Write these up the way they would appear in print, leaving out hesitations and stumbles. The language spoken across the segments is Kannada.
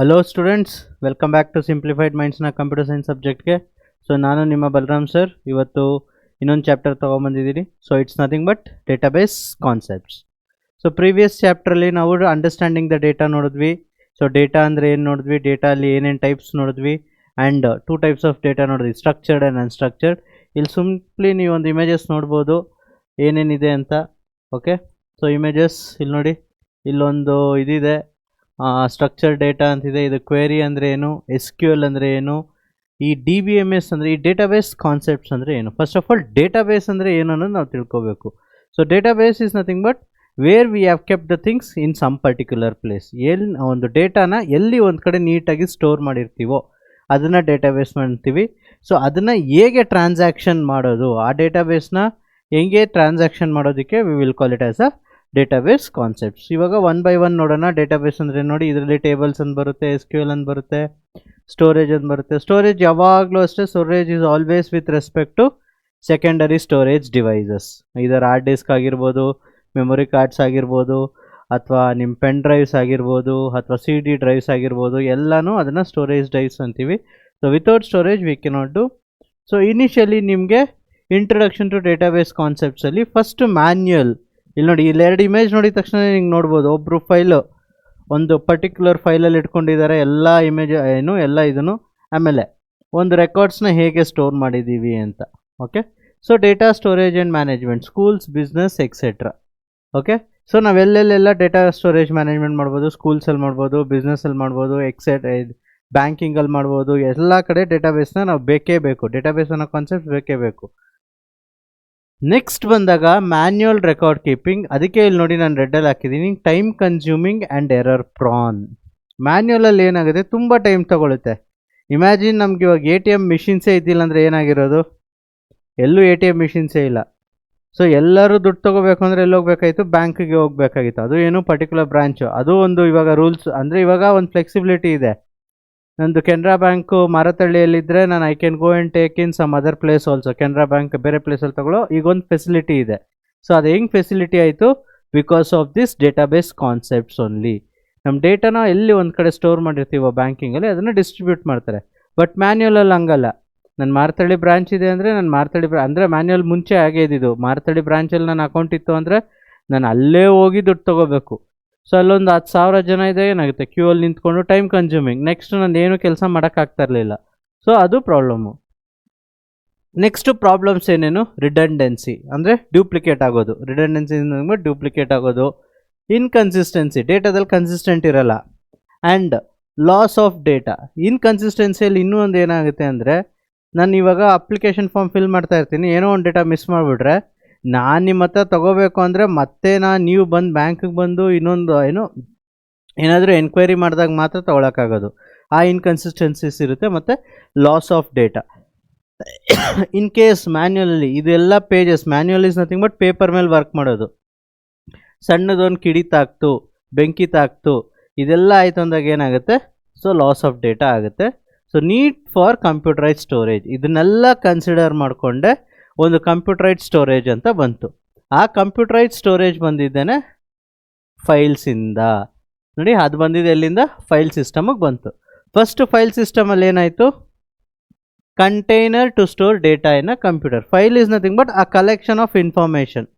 Hello students, welcome back to simplified ಮೈಂಡ್ಸ್ನ ಕಂಪ್ಯೂಟರ್ ಸೈನ್ಸ್ ಸಬ್ಜೆಕ್ಟ್ಗೆ. ಸೊ ನಾನು ನಿಮ್ಮ ಬಲರಾಮ್ ಸರ್. ಇವತ್ತು ಇನ್ನೊಂದು ಚಾಪ್ಟರ್ ತೊಗೊಂಬಂದಿದ್ದೀನಿ. So it's nothing but database concepts. So previous ಚಾಪ್ಟ್ರಲ್ಲಿ ನಾವು ಅಂಡರ್ಸ್ಟ್ಯಾಂಡಿಂಗ್ ದ ಡೇಟಾ ನೋಡಿದ್ವಿ. ಸೊ ಡೇಟಾ ಅಂದರೆ ಏನು ನೋಡಿದ್ವಿ, ಡೇಟಾ ಅಲ್ಲಿ ಏನೇನು ಟೈಪ್ಸ್ ನೋಡಿದ್ವಿ, ಆ್ಯಂಡ್ 2 ಟೈಪ್ಸ್ ಆಫ್ ಡೇಟಾ ನೋಡಿದ್ವಿ, ಸ್ಟ್ರಕ್ಚರ್ಡ್ ಆ್ಯಂಡ್ ಅನ್ಸ್ಟ್ರಕ್ಚರ್ಡ್. ಇಲ್ಲಿ ಸಿಂಪ್ಲಿ ನೀವು ಒಂದು ಇಮೇಜಸ್ ನೋಡ್ಬೋದು ಏನೇನಿದೆ ಅಂತ. ಓಕೆ, ಸೊ ಇಮೇಜಸ್ ಇಲ್ಲಿ ನೋಡಿ, ಇಲ್ಲೊಂದು ಇದಿದೆ, ಸ್ಟ್ರಕ್ಚರ್ ಡೇಟಾ ಅಂತಿದೆ. ಇದು ಕ್ವೇರಿ ಅಂದರೆ ಏನು, SQL ಅಂದರೆ ಏನು, ಈ DBMS ಅಂದರೆ ಈ ಡೇಟಾಬೇಸ್ ಕಾನ್ಸೆಪ್ಟ್ಸ್ ಅಂದರೆ ಏನು. ಫಸ್ಟ್ ಆಫ್ ಆಲ್ ಡೇಟಾಬೇಸ್ ಅಂದರೆ ಏನು ಅನ್ನೋದು ನಾವು ತಿಳ್ಕೋಬೇಕು. So database is nothing but where we have kept the things in some particular place. ಎಲ್ಲಿ ಒಂದು ಡೇಟಾನ ಎಲ್ಲಿ ಒಂದು ಕಡೆ ನೀಟಾಗಿ ಸ್ಟೋರ್ ಮಾಡಿರ್ತೀವೋ ಅದನ್ನು ಡೇಟಾಬೇಸ್ ಮಾಡ್ತೀವಿ. ಸೊ ಅದನ್ನು ಹೇಗೆ ಟ್ರಾನ್ಸಾಕ್ಷನ್ ಮಾಡೋದು, ಆ ಡೇಟಾಬೇಸ್ನ ಹೆಂಗೆ ಟ್ರಾನ್ಸಾಕ್ಷನ್ ಮಾಡೋದಕ್ಕೆ we will call it as a database concepts. ಇವಾಗ ಒನ್ ಬೈ ಒನ್ ನೋಡೋಣ. ಡೇಟಾಬೇಸ್ ಅಂದರೆ ನೋಡಿ, ಇದರಲ್ಲಿ ಟೇಬಲ್ಸ್ ಅಂತ ಬರುತ್ತೆ, SQL ಅಂತ ಬರುತ್ತೆ, ಸ್ಟೋರೇಜ್ ಅಂತ ಬರುತ್ತೆ. ಸ್ಟೋರೇಜ್ ಯಾವಾಗಲೂ ಅಷ್ಟೇ, storage is always with respect to secondary storage devices. ಇದರ ಹಾರ್ಡ್ ಡಿಸ್ಕ್ ಆಗಿರ್ಬೋದು, ಮೆಮೊರಿ ಕಾರ್ಡ್ಸ್ ಆಗಿರ್ಬೋದು, ಅಥವಾ ನಿಮ್ಮ ಪೆನ್ ಡ್ರೈವ್ಸ್ ಆಗಿರ್ಬೋದು, ಅಥವಾ CD ಡ್ರೈವ್ಸ್ ಆಗಿರ್ಬೋದು, ಎಲ್ಲನೂ ಅದನ್ನು ಸ್ಟೋರೇಜ್ ಡ್ರೈವ್ಸ್ ಅಂತೀವಿ. So without storage we cannot do. So initially ನಿಮಗೆ ಇಂಟ್ರೊಡಕ್ಷನ್ ಟು ಡೇಟಾಬೇಸ್ ಕಾನ್ಸೆಪ್ಟ್ಸಲ್ಲಿ ಫಸ್ಟ್ ಮ್ಯಾನ್ಯುಯಲ್. ಇಲ್ಲಿ ನೋಡಿ, ಇಲ್ಲಿ 2 ಇಮೇಜ್ ನೋಡಿದ ತಕ್ಷಣ ನಿಂಗೆ ನೋಡ್ಬೋದು, ಒಬ್ಬರು ಫೈಲು ಒಂದು ಪರ್ಟಿಕ್ಯುಲರ್ ಫೈಲಲ್ಲಿ ಇಟ್ಕೊಂಡಿದ್ದಾರೆ ಎಲ್ಲ ಇಮೇಜ್ ಏನು ಎಲ್ಲ ಇದನ್ನು, ಆಮೇಲೆ ಒಂದು ರೆಕಾರ್ಡ್ಸ್ನ ಹೇಗೆ ಸ್ಟೋರ್ ಮಾಡಿದ್ದೀವಿ ಅಂತ. Okay, so data storage and management, schools, business etcetera. Okay, so ನಾವೆಲ್ಲೆಲ್ಲ ಡೇಟಾ ಸ್ಟೋರೇಜ್ ಮ್ಯಾನೇಜ್ಮೆಂಟ್ ಮಾಡ್ಬೋದು, ಸ್ಕೂಲ್ಸಲ್ಲಿ ಮಾಡ್ಬೋದು, ಬಿಸ್ನೆಸ್ಸಲ್ಲಿ ಮಾಡ್ಬೋದು, ಬ್ಯಾಂಕಿಂಗಲ್ಲಿ ಮಾಡ್ಬೋದು. ಎಲ್ಲ ಕಡೆ ಡೇಟಾಬೇಸ್ನ ನಾವು ಬೇಕೇ ಬೇಕು, ಡೇಟಾಬೇಸ್ ಅನ್ನೋ ಕಾನ್ಸೆಪ್ಟ್ ಬೇಕೇ ಬೇಕು. ನೆಕ್ಸ್ಟ್ ಬಂದಾಗ ಮ್ಯಾನ್ಯುಯಲ್ ರೆಕಾರ್ಡ್ ಕೀಪಿಂಗ್. ಅದಕ್ಕೆ ಇಲ್ಲಿ ನೋಡಿ ನಾನು ರೆಡ್ಡಲ್ಲಿ ಹಾಕಿದ್ದೀನಿ, time consuming and error prone. ಮ್ಯಾನ್ಯುಯಲಲ್ಲಿ ಏನಾಗುತ್ತೆ, ತುಂಬ ಟೈಮ್ ತೊಗೊಳುತ್ತೆ. ಇಮ್ಯಾಜಿನ್ ನಮ್ಗೆ ಇವಾಗ ATM ಮಿಷಿನ್ಸೇ ಇದ್ದಿಲ್ಲ ಅಂದರೆ ಏನಾಗಿರೋದು, ಎಲ್ಲೂ ATM ಮಿಷಿನ್ಸೇ ಇಲ್ಲ. ಸೊ ಎಲ್ಲರೂ ದುಡ್ಡು ತೊಗೋಬೇಕು ಅಂದರೆ ಎಲ್ಲಿ ಹೋಗ್ಬೇಕಾಗಿತ್ತು, ಬ್ಯಾಂಕಿಗೆ ಹೋಗ್ಬೇಕಾಗಿತ್ತು. ಅದು ಏನು ಪರ್ಟಿಕ್ಯುಲರ್ ಬ್ರಾಂಚು, ಅದು ಒಂದು ಇವಾಗ ರೂಲ್ಸ್ ಅಂದರೆ ಇವಾಗ ಒಂದು ಫ್ಲೆಕ್ಸಿಬಿಲಿಟಿ ಇದೆ. ನಂದು ಕೆನರಾ ಬ್ಯಾಂಕು ಮಾರತಳ್ಳಿಯಲ್ಲಿದ್ದರೆ ನಾನು I can go and take in some other place also. Canara bank ಬೇರೆ ಪ್ಲೇಸಲ್ಲಿ ತಗೊಳ್ಳೋ ಈಗೊಂದು ಫೆಸಿಲಿಟಿ ಇದೆ. ಸೊ ಅದು ಹೆಂಗೆ ಫೆಸಿಲಿಟಿ ಆಯಿತು, because of this database concepts only. ನಮ್ಮ ಡೇಟಾನ ಎಲ್ಲಿ ಒಂದು ಕಡೆ ಸ್ಟೋರ್ ಮಾಡಿರ್ತೀವೋ ಬ್ಯಾಂಕಿಂಗಲ್ಲಿ, ಅದನ್ನು ಡಿಸ್ಟ್ರಿಬ್ಯೂಟ್ ಮಾಡ್ತಾರೆ. ಬಟ್ ಮ್ಯಾನ್ಯುಯಲಲ್ಲಿ ಹಂಗಲ್ಲ. ನನ್ನ ಮಾರತಳ್ಳಿ ಬ್ರಾಂಚ್ ಇದೆ ಅಂದರೆ ನಾನು ಮಾರತಳ್ಳಿ ಅಂದರೆ ಮ್ಯಾನ್ಯುಯಲ್ ಮುಂಚೆ ಆಗೇ ಇದ್ದಿದ್ದು. ಮಾರತಳ್ಳಿ ಬ್ರಾಂಚಲ್ಲಿ ನನ್ನ ಅಕೌಂಟ್ ಇತ್ತು ಅಂದರೆ ನಾನು ಅಲ್ಲೇ ಹೋಗಿ ದುಡ್ಡು ತೊಗೋಬೇಕು. ಸೊ ಅಲ್ಲೊಂದು 10,000 ಜನ ಇದೆ, ಏನಾಗುತ್ತೆ, ಕ್ಯೂ ಅಲ್ಲಿ ನಿಂತ್ಕೊಂಡು ಟೈಮ್ ಕನ್ಸ್ಯೂಮಿಂಗ್. ನೆಕ್ಸ್ಟ್ ನಾನು ಏನು ಕೆಲಸ ಮಾಡೋಕ್ಕಾಗ್ತಾ ಇರಲಿಲ್ಲ. ಸೊ ಅದು ಪ್ರಾಬ್ಲಮ್ಮು. ನೆಕ್ಸ್ಟು ಪ್ರಾಬ್ಲಮ್ಸ್ ಏನೇನು, ರಿಡಂಡೆನ್ಸಿ ಅಂದರೆ ಡ್ಯೂಪ್ಲಿಕೇಟ್ ಆಗೋದು. ರಿಡಂಡೆನ್ಸಿ ಅಂದರೆ ಡ್ಯೂಪ್ಲಿಕೇಟ್ ಆಗೋದು. ಇನ್ಕನ್ಸಿಸ್ಟೆನ್ಸಿ, ಡೇಟಾದಲ್ಲಿ ಕನ್ಸಿಸ್ಟೆಂಟ್ ಇರಲ್ಲ. And loss of data. ಇನ್ಕನ್ಸಿಸ್ಟೆನ್ಸಿಯಲ್ಲಿ ಇನ್ನೂ ಒಂದು ಏನಾಗುತ್ತೆ ಅಂದರೆ, ನಾನು ಇವಾಗ ಅಪ್ಲಿಕೇಶನ್ ಫಾರ್ಮ್ ಫಿಲ್ ಮಾಡ್ತಾ ಇರ್ತೀನಿ, ಏನೋ ಒಂದು ಡೇಟಾ ಮಿಸ್ ಮಾಡಿಬಿಟ್ರೆ ನಾನು ನಿಮ್ಮ ಹತ್ರ ತೊಗೋಬೇಕು ಅಂದರೆ ಮತ್ತೆ ನೀವು ಬಂದು ಬ್ಯಾಂಕಿಗೆ ಬಂದು ಇನ್ನೊಂದು ಏನಾದರೂ ಎನ್ಕ್ವೈರಿ ಮಾಡಿದಾಗ ಮಾತ್ರ ತೊಗೊಳಕ್ಕಾಗೋದು. ಆ ಇನ್ಕನ್ಸಿಸ್ಟೆನ್ಸೀಸ್ ಇರುತ್ತೆ. ಮತ್ತು loss of data. In case ಮ್ಯಾನ್ಯುಯಲಲ್ಲಿ ಇದೆಲ್ಲ pages, manual is nothing but paper ಮೇಲೆ ವರ್ಕ್ ಮಾಡೋದು. ಸಣ್ಣದೊಂದು ಕಿಡಿ ತಾಕ್ತು, ಬೆಂಕಿ ತಾಕ್ತು, ಇದೆಲ್ಲ ಆಯಿತು ಅಂದಾಗ ಏನಾಗುತ್ತೆ, ಸೊ ಲಾಸ್ ಆಫ್ ಡೇಟಾ ಆಗುತ್ತೆ. So need for computerise storage, ಇದನ್ನೆಲ್ಲ ಕನ್ಸಿಡರ್ ಮಾಡಿಕೊಂಡೆ ಒಂದು ಕಂಪ್ಯೂಟರೈಸ್ ಸ್ಟೋರೇಜ್ ಅಂತ ಬಂತು. ಆ ಕಂಪ್ಯೂಟರೈಸ್ ಸ್ಟೋರೇಜ್ ಬಂದಿದ್ದೇನೆ ಫೈಲ್ಸಿಂದ. ನೋಡಿ, ಅದು ಬಂದಿದೆ ಎಲ್ಲಿಂದ, ಫೈಲ್ ಸಿಸ್ಟಮಿಗೆ ಬಂತು. ಫಸ್ಟ್ ಫೈಲ್ ಸಿಸ್ಟಮಲ್ಲಿ ಏನಾಯಿತು, container to store data in a computer. File is nothing but a collection of information.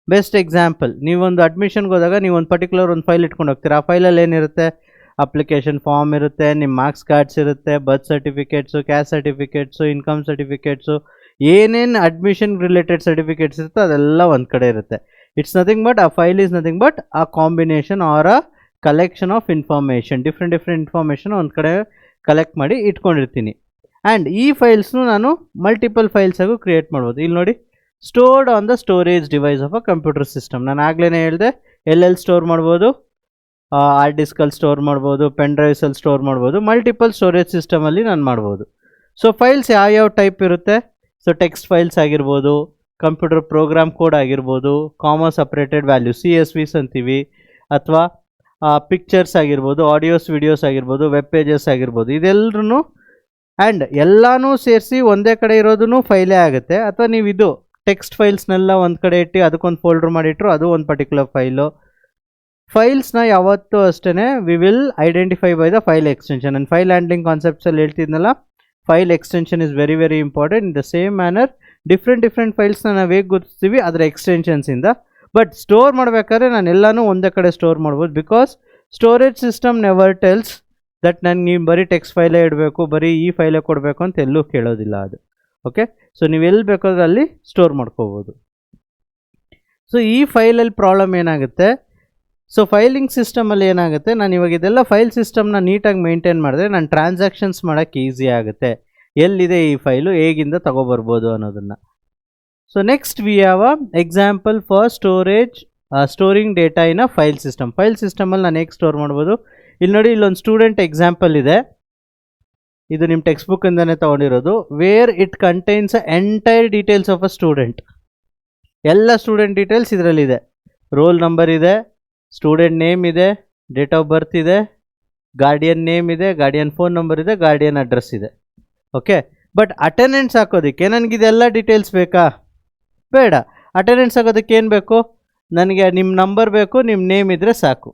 Best example, ನೀವೊಂದು ಅಡ್ಮಿಷನ್ಗೆ ಹೋದಾಗ ನೀವು ಒಂದು ಪರ್ಟಿಕ್ಯುಲರ್ ಒಂದು ಫೈಲ್ ಇಟ್ಕೊಂಡು ಹೋಗ್ತೀರಾ. ಆ ಫೈಲಲ್ಲಿ ಏನಿರುತ್ತೆ, ಅಪ್ಲಿಕೇಶನ್ ಫಾರ್ಮ್ ಇರುತ್ತೆ, ನಿಮ್ಮ ಮಾರ್ಕ್ಸ್ ಕಾರ್ಡ್ಸ್ ಇರುತ್ತೆ, birth certificates, caste certificates, income certificates, ಏನೇನು ಅಡ್ಮಿಷನ್ ರಿಲೇಟೆಡ್ ಸರ್ಟಿಫಿಕೇಟ್ಸ್ ಇರುತ್ತೆ ಅದೆಲ್ಲ ಒಂದು ಕಡೆ ಇರುತ್ತೆ. ಇಟ್ಸ್ ನಥಿಂಗ್ ಬಟ್, ಆ ಫೈಲ್ ಈಸ್ ನಥಿಂಗ್ ಬಟ್ ಆ combination or a collection of information. Different information ಒಂದು ಕಡೆ ಕಲೆಕ್ಟ್ ಮಾಡಿ ಇಟ್ಕೊಂಡಿರ್ತೀನಿ. ಆ್ಯಂಡ್ ಈ ಫೈಲ್ಸ್ನು ನಾನು ಮಲ್ಟಿಪಲ್ ಫೈಲ್ಸಾಗೂ ಕ್ರಿಯೇಟ್ ಮಾಡ್ಬೋದು. ಇಲ್ಲಿ ನೋಡಿ, stored on the storage device of a computer system. ನಾನು ಆಗಲೇ ಹೇಳಿದೆ, ಎಲ್ಲೆಲ್ಲಿ ಸ್ಟೋರ್ ಮಾಡ್ಬೋದು, ಹಾರ್ಡ್ ಡಿಸ್ಕಲ್ಲಿ ಸ್ಟೋರ್ ಮಾಡ್ಬೋದು, ಪೆನ್ ಡ್ರೈವ್ಸಲ್ಲಿ ಸ್ಟೋರ್ ಮಾಡ್ಬೋದು, ಮಲ್ಟಿಪಲ್ ಸ್ಟೋರೇಜ್ ಸಿಸ್ಟಮಲ್ಲಿ ನಾನು ಮಾಡ್ಬೋದು. ಸೊ ಫೈಲ್ಸ್ ಯಾವ್ಯಾವ ಟೈಪ್ ಇರುತ್ತೆ, ಸೊ ಟೆಕ್ಸ್ಟ್ ಫೈಲ್ಸ್ ಆಗಿರ್ಬೋದು, ಕಂಪ್ಯೂಟರ್ ಪ್ರೋಗ್ರಾಮ್ ಕೋಡ್ ಆಗಿರ್ಬೋದು, ಕಾಮಾ ಸಪ್ರೇಟೆಡ್ ವ್ಯಾಲ್ಯೂ CSVs ಅಂತೀವಿ, ಅಥವಾ ಪಿಕ್ಚರ್ಸ್ ಆಗಿರ್ಬೋದು, ಆಡಿಯೋಸ್ ವಿಡಿಯೋಸ್ ಆಗಿರ್ಬೋದು, ವೆಬ್ ಪೇಜಸ್ ಆಗಿರ್ಬೋದು, ಇದೆಲ್ಲರೂ ಆ್ಯಂಡ್ ಎಲ್ಲನೂ ಸೇರಿಸಿ ಒಂದೇ ಕಡೆ ಇರೋದೂ ಫೈಲೇ ಆಗುತ್ತೆ. ಅಥವಾ ನೀವು ಇದು ಟೆಕ್ಸ್ಟ್ ಫೈಲ್ಸ್ನೆಲ್ಲ ಒಂದು ಕಡೆ ಇಟ್ಟು ಅದಕ್ಕೊಂದು ಫೋಲ್ಡ್ರ್ ಮಾಡಿಟ್ರು ಅದು ಒಂದು ಪರ್ಟಿಕ್ಯುಲರ್ ಫೈಲು. ಫೈಲ್ಸ್ನ ಯಾವತ್ತೂ ಅಷ್ಟೇ we will identify by the file extension. ನಾನು ಫೈಲ್ ಹ್ಯಾಂಡ್ಲಿಂಗ್ ಕಾನ್ಸೆಪ್ಟ್ಸಲ್ಲಿ ಹೇಳ್ತಿದ್ನಲ್ಲ, file extension is very very important. In the same manner different ಫೈಲ್ಸ್ನ ನಾವು ಹೇಗೆ ಗುರುತಿಸ್ತೀವಿ ಅದರ ಎಕ್ಸ್ಟೆನ್ಷನ್ಸಿಂದ. ಬಟ್ ಸ್ಟೋರ್ ಮಾಡಬೇಕಾದ್ರೆ ನಾನು ಎಲ್ಲನೂ ಒಂದೇ ಕಡೆ ಸ್ಟೋರ್ ಮಾಡ್ಬೋದು, because storage system never tells that ನನಗೆ ನೀವು ಬರೀ ಟೆಕ್ಸ್ಟ್ ಫೈಲೇ ಇಡಬೇಕು, ಬರೀ ಈ ಫೈಲೇ ಕೊಡಬೇಕು ಅಂತ ಎಲ್ಲೂ ಕೇಳೋದಿಲ್ಲ ಅದು. ಓಕೆ, ಸೊ ನೀವು ಎಲ್ಲಿ ಬೇಕಾದ್ರೆ ಅಲ್ಲಿ ಸ್ಟೋರ್ ಮಾಡ್ಕೋಬೋದು. ಸೊ ಈ ಫೈಲಲ್ಲಿ ಪ್ರಾಬ್ಲಮ್ ಏನಾಗುತ್ತೆ, ಸೊ ಫೈಲಿಂಗ್ ಸಿಸ್ಟಮಲ್ಲಿ ಏನಾಗುತ್ತೆ, ನಾನು ಇವಾಗ ಇದೆಲ್ಲ ಫೈಲ್ ಸಿಸ್ಟಮ್ನ ನೀಟಾಗಿ ಮೇಂಟೈನ್ ಮಾಡಿದ್ರೆ ನಾನು ಟ್ರಾನ್ಸಾಕ್ಷನ್ಸ್ ಮಾಡೋಕ್ಕೆ ಈಸಿ ಆಗುತ್ತೆ. ಎಲ್ಲಿದೆ ಈ ಫೈಲು, ಹೇಗಿಂದ ತಗೊಬರ್ಬೋದು ಅನ್ನೋದನ್ನು. So next we have a example for storing data in a file system. File ಸಿಸ್ಟಮಲ್ಲಿ ನಾನು ಹೇಗೆ ಸ್ಟೋರ್ ಮಾಡ್ಬೋದು, ಇಲ್ಲಿ ನೋಡಿ, ಇಲ್ಲೊಂದು ಸ್ಟೂಡೆಂಟ್ ಎಕ್ಸಾಂಪಲ್ ಇದೆ. ಇದು ನಿಮ್ಮ ಟೆಕ್ಸ್ಟ್ ಬುಕ್ಕಿಂದನೇ ತೊಗೊಂಡಿರೋದು. Where it contains entire details of a student. ಎಲ್ಲ ಸ್ಟೂಡೆಂಟ್ ಡೀಟೇಲ್ಸ್ ಇದರಲ್ಲಿದೆ. ರೋಲ್ ನಂಬರ್ ಇದೆ, ಸ್ಟೂಡೆಂಟ್ ನೇಮ್ ಇದೆ, ಡೇಟ್ ಆಫ್ ಬರ್ತ್ ಇದೆ, ಗಾರ್ಡಿಯನ್ ನೇಮ್ ಇದೆ, ಗಾರ್ಡಿಯನ್ ಫೋನ್ ನಂಬರ್ ಇದೆ, ಗಾರ್ಡಿಯನ್ ಅಡ್ರೆಸ್ ಇದೆ. ಓಕೆ, ಬಟ್ ಅಟೆಂಡೆನ್ಸ್ ಹಾಕೋದಕ್ಕೆ ನನಗಿದೆಲ್ಲ ಡೀಟೇಲ್ಸ್ ಬೇಕಾ? ಬೇಡ. ಅಟೆಂಡೆನ್ಸ್ ಹಾಕೋದಕ್ಕೆ ಏನು ಬೇಕು, ನನಗೆ ನಿಮ್ಮ ನಂಬರ್ ಬೇಕು, ನಿಮ್ಮ ನೇಮ್ ಇದ್ದರೆ ಸಾಕು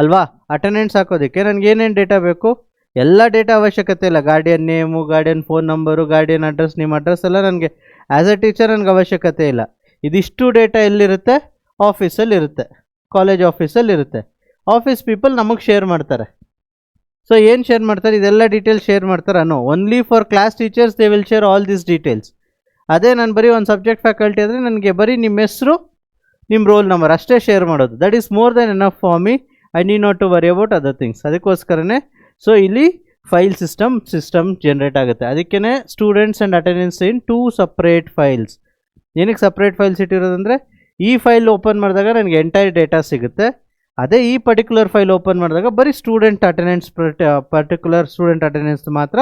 ಅಲ್ವಾ? ಅಟೆಂಡೆನ್ಸ್ ಹಾಕೋದಕ್ಕೆ ನನಗೆ ಏನೇನು ಡೇಟಾ ಬೇಕು, ಎಲ್ಲ ಡೇಟಾ ಅವಶ್ಯಕತೆ ಇಲ್ಲ. Guardian name, guardian phone number, guardian address, ನಿಮ್ಮ ಅಡ್ರೆಸ್ ಎಲ್ಲ ನನಗೆ ಆ್ಯಸ್ ಎ ಟೀಚರ್ ನನಗೆ ಅವಶ್ಯಕತೆ ಇಲ್ಲ. ಇದಿಷ್ಟು ಡೇಟಾ ಎಲ್ಲಿರುತ್ತೆ? ಆಫೀಸಲ್ಲಿ ಇರುತ್ತೆ, ಕಾಲೇಜ್ ಆಫೀಸಲ್ಲಿ ಇರುತ್ತೆ. ಆಫೀಸ್ ಪೀಪಲ್ ನಮಗೆ ಶೇರ್ ಮಾಡ್ತಾರೆ. ಸೊ ಏನು ಶೇರ್ ಮಾಡ್ತಾರೆ? ಇದೆಲ್ಲ ಡೀಟೇಲ್ಸ್ ಶೇರ್ ಮಾಡ್ತಾರೆ. No, only for class teachers they will share all this details. ಅದೇ ನಾನು ಬರೀ ಒಂದು ಸಬ್ಜೆಕ್ಟ್ ಫ್ಯಾಕಲ್ಟಿ ಅಂದರೆ ನನಗೆ ಬರೀ ನಿಮ್ಮ ಹೆಸರು, ನಿಮ್ಮ ರೋಲ್ ನಂಬರ್ ಅಷ್ಟೇ ಶೇರ್ ಮಾಡೋದು. That is more than enough for me. I need not to worry about other things. ಅದಕ್ಕೋಸ್ಕರನೇ ಸೊ ಇಲ್ಲಿ ಫೈಲ್ ಸಿಸ್ಟಮ್ ಜನ್ರೇಟ್ ಆಗುತ್ತೆ. ಅದಕ್ಕೇ students and attendance in 2 separate files. ಏನಕ್ಕೆ ಸಪ್ರೇಟ್ ಫೈಲ್ಸ್ ಇಟ್ಟಿರೋದಂದರೆ, ಈ ಫೈಲ್ ಓಪನ್ ಮಾಡಿದಾಗ ನನಗೆ ಎಂಟೈರ್ ಡೇಟಾ ಸಿಗುತ್ತೆ. ಅದೇ ಈ ಪರ್ಟಿಕ್ಯುಲರ್ ಫೈಲ್ ಓಪನ್ ಮಾಡಿದಾಗ ಬರೀ student attendance, particular student attendance ಮಾತ್ರ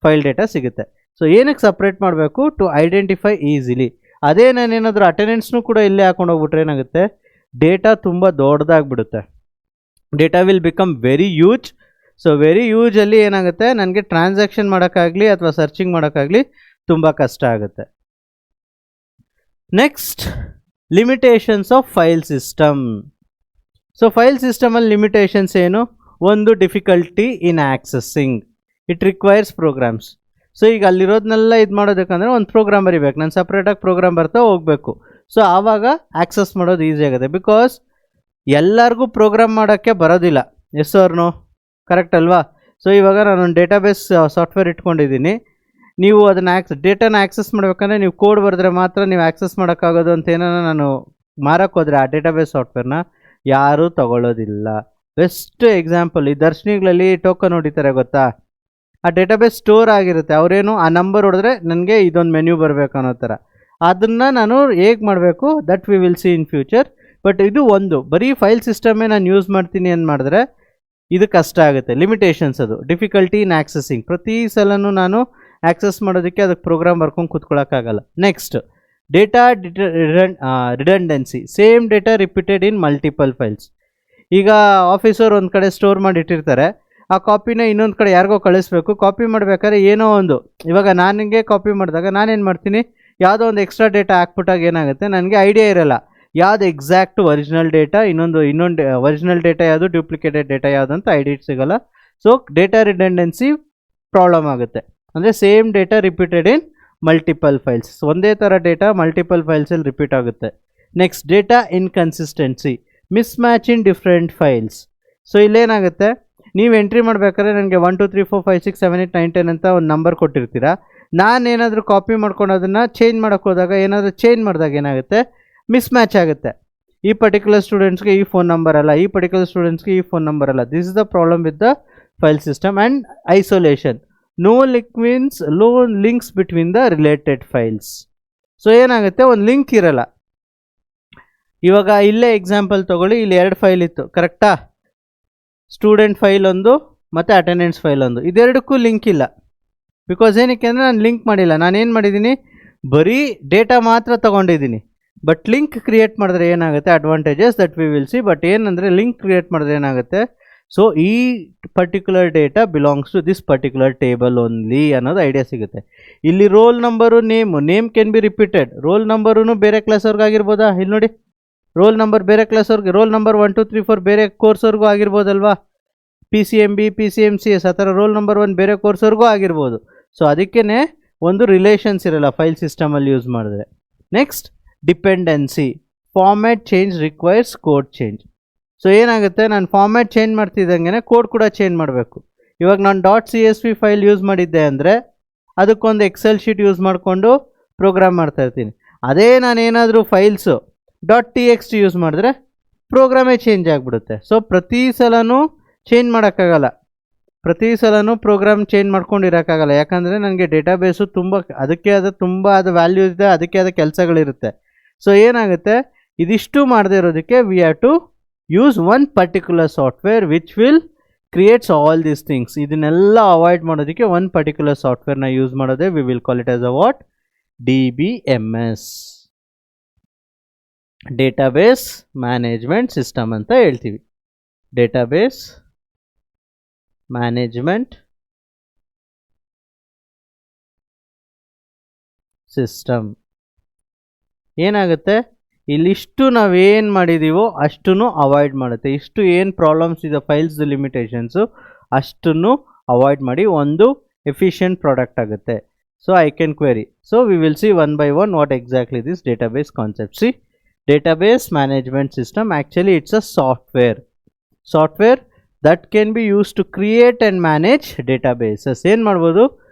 ಫೈಲ್ ಡೇಟಾ ಸಿಗುತ್ತೆ. ಸೊ ಏನಕ್ಕೆ ಸಪ್ರೇಟ್ ಮಾಡಬೇಕು? To identify easily. ಅದೇ ನಾನೇನಾದರೂ ಅಟೆಂಡೆನ್ಸ್ನೂ ಕೂಡ ಇಲ್ಲೇ ಹಾಕೊಂಡು ಹೋಗ್ಬಿಟ್ರೆ ಏನಾಗುತ್ತೆ, ಡೇಟಾ ತುಂಬ ದೊಡ್ಡದಾಗ್ಬಿಡುತ್ತೆ. Data will become very huge. So very ಯೂಜಲ್ಲಿ ಏನಾಗುತ್ತೆ, ನನಗೆ ಟ್ರಾನ್ಸಾಕ್ಷನ್ ಮಾಡೋಕ್ಕಾಗಲಿ ಅಥವಾ ಸರ್ಚಿಂಗ್ ಮಾಡೋಕ್ಕಾಗಲಿ ತುಂಬ ಕಷ್ಟ ಆಗುತ್ತೆ. Next, limitations of file system. So file ಸಿಸ್ಟಮಲ್ಲಿ ಲಿಮಿಟೇಷನ್ಸ್ ಏನು? ಒಂದು, difficulty in accessing. It requires programs. So ಈಗ ಅಲ್ಲಿರೋದನ್ನೆಲ್ಲ ಇದು ಮಾಡೋದಕ್ಕಂದ್ರೆ ಒಂದು ಪ್ರೋಗ್ರಾಮ್ ಬರೀಬೇಕು. ನಾನು ಸಪ್ರೇಟಾಗಿ ಪ್ರೋಗ್ರಾಮ್ ಬರ್ತಾ ಹೋಗಬೇಕು. ಸೊ ಆವಾಗ ಆಕ್ಸೆಸ್ ಮಾಡೋದು ಈಸಿ ಆಗುತ್ತೆ. ಬಿಕಾಸ್ ಎಲ್ಲರಿಗೂ ಪ್ರೋಗ್ರಾಮ್ ಮಾಡೋಕ್ಕೆ ಬರೋದಿಲ್ಲ. Yes or no? ಕರೆಕ್ಟ್ ಅಲ್ವಾ? ಸೊ ಇವಾಗ ನಾನೊಂದು ಡೇಟಾಬೇಸ್ ಸಾಫ್ಟ್ವೇರ್ ಇಟ್ಕೊಂಡಿದ್ದೀನಿ. ನೀವು ಅದನ್ನು ಡೇಟಾನ ಆಕ್ಸೆಸ್ ಮಾಡಬೇಕಂದ್ರೆ ನೀವು ಕೋಡ್ ಬರೆದ್ರೆ ಮಾತ್ರ ನೀವು ಆಕ್ಸೆಸ್ ಮಾಡೋಕ್ಕಾಗೋದು ಅಂತ ಏನಾರ ನಾನು ಮಾರಕ್ಕೆ ಹೋದರೆ ಆ ಡೇಟಾಬೇಸ್ ಸಾಫ್ಟ್ವೇರ್ನ ಯಾರೂ ತಗೊಳ್ಳೋದಿಲ್ಲ. ಬೆಸ್ಟ್ ಎಕ್ಸಾಂಪಲ್, ಈ ದರ್ಶನಿಗಳಲ್ಲಿ ಟೋಕನ್ ಹೊಡಿತಾರೆ ಗೊತ್ತಾ? ಆ ಡೇಟಾಬೇಸ್ ಸ್ಟೋರ್ ಆಗಿರುತ್ತೆ. ಅವರೇನು ಆ ನಂಬರ್ ಹೊಡೆದ್ರೆ ನನಗೆ ಇದೊಂದು ಮೆನ್ಯೂ ಬರಬೇಕು ಅನ್ನೋ ಥರ. ಅದನ್ನು ನಾನು ಹೇಗೆ ಮಾಡಬೇಕು, that we will C in future. But ಇದು ಒಂದು ಬರೀ ಫೈಲ್ ಸಿಸ್ಟಮೇ ನಾನು ಯೂಸ್ ಮಾಡ್ತೀನಿ ಅಂತ ಮಾಡಿದ್ರೆ ಇದು ಕಷ್ಟ ಆಗುತ್ತೆ. ಲಿಮಿಟೇಷನ್ಸ್ ಅದು. Difficulty in accessing. ಪ್ರತಿ ಸಲನೂ ನಾನು ಆಕ್ಸೆಸ್ ಮಾಡೋದಕ್ಕೆ ಅದಕ್ಕೆ ಪ್ರೋಗ್ರಾಮ್ ಬರ್ಕೊಂಡು ಕೂತ್ಕೊಳ್ಳೋಕ್ಕಾಗಲ್ಲ. Next, data redundancy. Same data repeated in multiple files. ಈಗ ಆಫೀಸರ್ ಒಂದು ಕಡೆ ಸ್ಟೋರ್ ಮಾಡಿ ಇಟ್ಟಿರ್ತಾರೆ, ಆ ಕಾಪಿನ ಇನ್ನೊಂದು ಕಡೆ ಯಾರಿಗೋ ಕಳಿಸ್ಬೇಕು. ಕಾಪಿ ಮಾಡಬೇಕಾದ್ರೆ ಏನೋ ಒಂದು, ಇವಾಗ ನನಗೆ ಕಾಪಿ ಮಾಡಿದಾಗ ನಾನೇನು ಮಾಡ್ತೀನಿ, ಯಾವುದೋ ಒಂದು ಎಕ್ಸ್ಟ್ರಾ ಡೇಟಾ ಹಾಕ್ಬಿಟ್ಟಾಗ ಏನಾಗುತ್ತೆ, ನನಗೆ ಐಡಿಯಾ ಇರೋಲ್ಲ ಯಾವುದು ಎಕ್ಸಾಕ್ಟ್ ಒರಿಜಿನಲ್ ಡೇಟಾ, ಇನ್ನೊಂದು ಒರಿಜಿನಲ್ ಡೇಟಾ ಯಾವುದು, ಡ್ಯೂಪ್ಲಿಕೇಟೆಡ್ ಡೇಟಾ ಯಾವುದು ಅಂತ ಐಡಿಯಾ ಸಿಗೋಲ್ಲ. ಸೊ ಡೇಟಾ ರಿಡಂಡೆನ್ಸಿ ಪ್ರಾಬ್ಲಮ್ ಆಗುತ್ತೆ. ಅಂದರೆ same data repeated in multiple files. ಒಂದೇ ಥರ ಡೇಟಾ ಮಲ್ಟಿಪಲ್ ಫೈಲ್ಸಲ್ಲಿ ರಿಪೀಟ್ ಆಗುತ್ತೆ. Next, data inconsistency. Mismatch in different files. So ಇಲ್ಲೇನಾಗುತ್ತೆ, ನೀವು ಎಂಟ್ರಿ ಮಾಡಬೇಕಾದ್ರೆ ನನಗೆ 1 2 3 4 5 6 7 8 9 10 ಅಂತ ಒಂದು ನಂಬರ್ ಕೊಟ್ಟಿರ್ತೀರಾ. ನಾನೇನಾದರೂ ಕಾಪಿ ಮಾಡ್ಕೊಂಡು ಅದನ್ನು ಚೇಂಜ್ ಮಾಡೋಕ್ಕೆ ಹೋದಾಗ ಏನಾದರೂ ಚೇಂಜ್ ಮಾಡಿದಾಗ ಏನಾಗುತ್ತೆ, ಮಿಸ್ಮ್ಯಾಚ್ ಆಗುತ್ತೆ. ಈ ಪರ್ಟಿಕ್ಯುಲರ್ ಸ್ಟೂಡೆಂಟ್ಸ್ಗೆ ಈ ಫೋನ್ ನಂಬರ್ ಅಲ್ಲ, ಈ ಪರ್ಟಿಕ್ಯುಲರ್ ಸ್ಟೂಡೆಂಟ್ಸ್ಗೆ ಈ ಫೋನ್ ನಂಬರ್ ಅಲ್ಲ. This is the problem with the file system. And isolation. No links between the related files. So ಏನಾಗುತ್ತೆ, ಒಂದು ಲಿಂಕ್ ಇರಲ್ಲ. ಇವಾಗ ಇಲ್ಲೇ ಎಕ್ಸಾಂಪಲ್ ತೊಗೊಳ್ಳಿ, ಇಲ್ಲಿ 2 ಫೈಲ್ ಇತ್ತು, ಕರೆಕ್ಟಾ? ಸ್ಟೂಡೆಂಟ್ ಫೈಲ್ ಒಂದು ಮತ್ತು ಅಟೆಂಡೆನ್ಸ್ ಫೈಲ್ ಒಂದು. ಇದೆರಡಕ್ಕೂ ಲಿಂಕ್ ಇಲ್ಲ. ಬಿಕಾಸ್ ಏನಕ್ಕೆ ಅಂದರೆ ನಾನು ಲಿಂಕ್ ಮಾಡಿಲ್ಲ. ನಾನೇನು ಮಾಡಿದ್ದೀನಿ, ಬರೀ ಡೇಟಾ ಮಾತ್ರ ತೊಗೊಂಡಿದ್ದೀನಿ. ಬಟ್ ಲಿಂಕ್ ಕ್ರಿಯೇಟ್ ಮಾಡಿದ್ರೆ ಏನಾಗುತ್ತೆ, advantages that we will see. But ಏನಂದರೆ ಲಿಂಕ್ ಕ್ರಿಯೇಟ್ ಮಾಡಿದ್ರೆ ಏನಾಗುತ್ತೆ, ಸೊ ಈ particular data belongs to this particular table only ಅನ್ನೋದು ಐಡಿಯಾ ಸಿಗುತ್ತೆ. ಇಲ್ಲಿ roll number, name can be repeated. Roll ನಂಬರೂ ಬೇರೆ ಕ್ಲಾಸ್ ಅವ್ರಿಗಾಗಿರ್ಬೋದಾ? ಇಲ್ಲಿ ನೋಡಿ, ರೋಲ್ ನಂಬರ್ ಬೇರೆ ಕ್ಲಾಸ್ವ್ರಿಗೆ, ರೋಲ್ ನಂಬರ್ 1 2 3 4 ಬೇರೆ ಕೋರ್ಸ್ವರೆಗೂ ಆಗಿರ್ಬೋದಲ್ವಾ. PCMB PCMCS ಆ ಥರ ರೋಲ್ ನಂಬರ್ 1 ಬೇರೆ ಕೋರ್ಸ್ವರೆಗೂ ಆಗಿರ್ಬೋದು. ಸೊ ಅದಕ್ಕೇ ಒಂದು ರಿಲೇಷನ್ಸ್ ಇರಲ್ಲ ಫೈಲ್ ಸಿಸ್ಟಮಲ್ಲಿ ಯೂಸ್ ಮಾಡಿದ್ರೆ. Next dependency, format change requires code change. So ಏನಾಗುತ್ತೆ, ನಾನು ಫಾರ್ಮ್ಯಾಟ್ ಚೇಂಜ್ ಮಾಡ್ತಿದ್ದಂಗೆ ಕೋಡ್ ಕೂಡ ಚೇಂಜ್ ಮಾಡಬೇಕು. ಇವಾಗ ನಾನು .csv ಫೈಲ್ ಯೂಸ್ ಮಾಡಿದ್ದೆ ಅಂದರೆ ಅದಕ್ಕೊಂದು ಎಕ್ಸೆಲ್ ಶೀಟ್ ಯೂಸ್ ಮಾಡಿಕೊಂಡು ಪ್ರೋಗ್ರಾಮ್ ಮಾಡ್ತಾ ಇರ್ತೀನಿ. ಅದೇ ನಾನೇನಾದರೂ ಫೈಲ್ಸು .txt ಯೂಸ್ ಮಾಡಿದ್ರೆ ಪ್ರೋಗ್ರಾಮೇ ಚೇಂಜ್ ಆಗಿಬಿಡುತ್ತೆ. ಸೊ ಪ್ರತಿ ಸಲನೂ ಚೇಂಜ್ ಮಾಡೋಕ್ಕಾಗಲ್ಲ, ಪ್ರತಿ ಸಲನೂ ಪ್ರೋಗ್ರಾಮ್ ಚೇಂಜ್ ಮಾಡ್ಕೊಂಡಿರೋಕ್ಕಾಗಲ್ಲ. ಯಾಕಂದರೆ ನನಗೆ ಡೇಟಾಬೇಸು ಅದಕ್ಕೆ ಆದ ವ್ಯಾಲ್ಯೂ ಇದೆ, ಅದಕ್ಕೆ ಆದ ಕೆಲಸಗಳಿರುತ್ತೆ. ಸೊ ಏನಾಗುತ್ತೆ, ಇದಿಷ್ಟು ಮಾಡದೇ ಇರೋದಕ್ಕೆ we have to use one particular software which will creates all these things. ಇದನ್ನೆಲ್ಲ ಅವಾಯ್ಡ್ ಮಾಡೋದಕ್ಕೆ ಒನ್ ಪರ್ಟಿಕ್ಯುಲರ್ ಸಾಫ್ಟ್ವೇರ್ನ ಯೂಸ್ ಮಾಡೋದೇ we will call it as a what, DBMS, database management system ಅಂತ ಹೇಳ್ತೀವಿ. Database management system. ಏನಾಗುತ್ತೆ, ಇಲ್ಲಿಷ್ಟು ನಾವೇನು ಮಾಡಿದ್ದೀವೋ ಅಷ್ಟನ್ನು ಅವಾಯ್ಡ್ ಮಾಡುತ್ತೆ. ಇಷ್ಟು ಏನು ಪ್ರಾಬ್ಲಮ್ಸ್ ಇದೆ ಫೈಲ್ಸ್ ಲಿಮಿಟೇಷನ್ಸು ಅಷ್ಟನ್ನು ಅವಾಯ್ಡ್ ಮಾಡಿ ಒಂದು ಎಫಿಷಿಯೆಂಟ್ ಪ್ರಾಡಕ್ಟ್ ಆಗುತ್ತೆ. So I can query. So we will C one by one what exactly this database concept. C, database management system, actually it's a software that can be used to create and manage databases. ಏನು ಮಾಡ್ಬೋದು,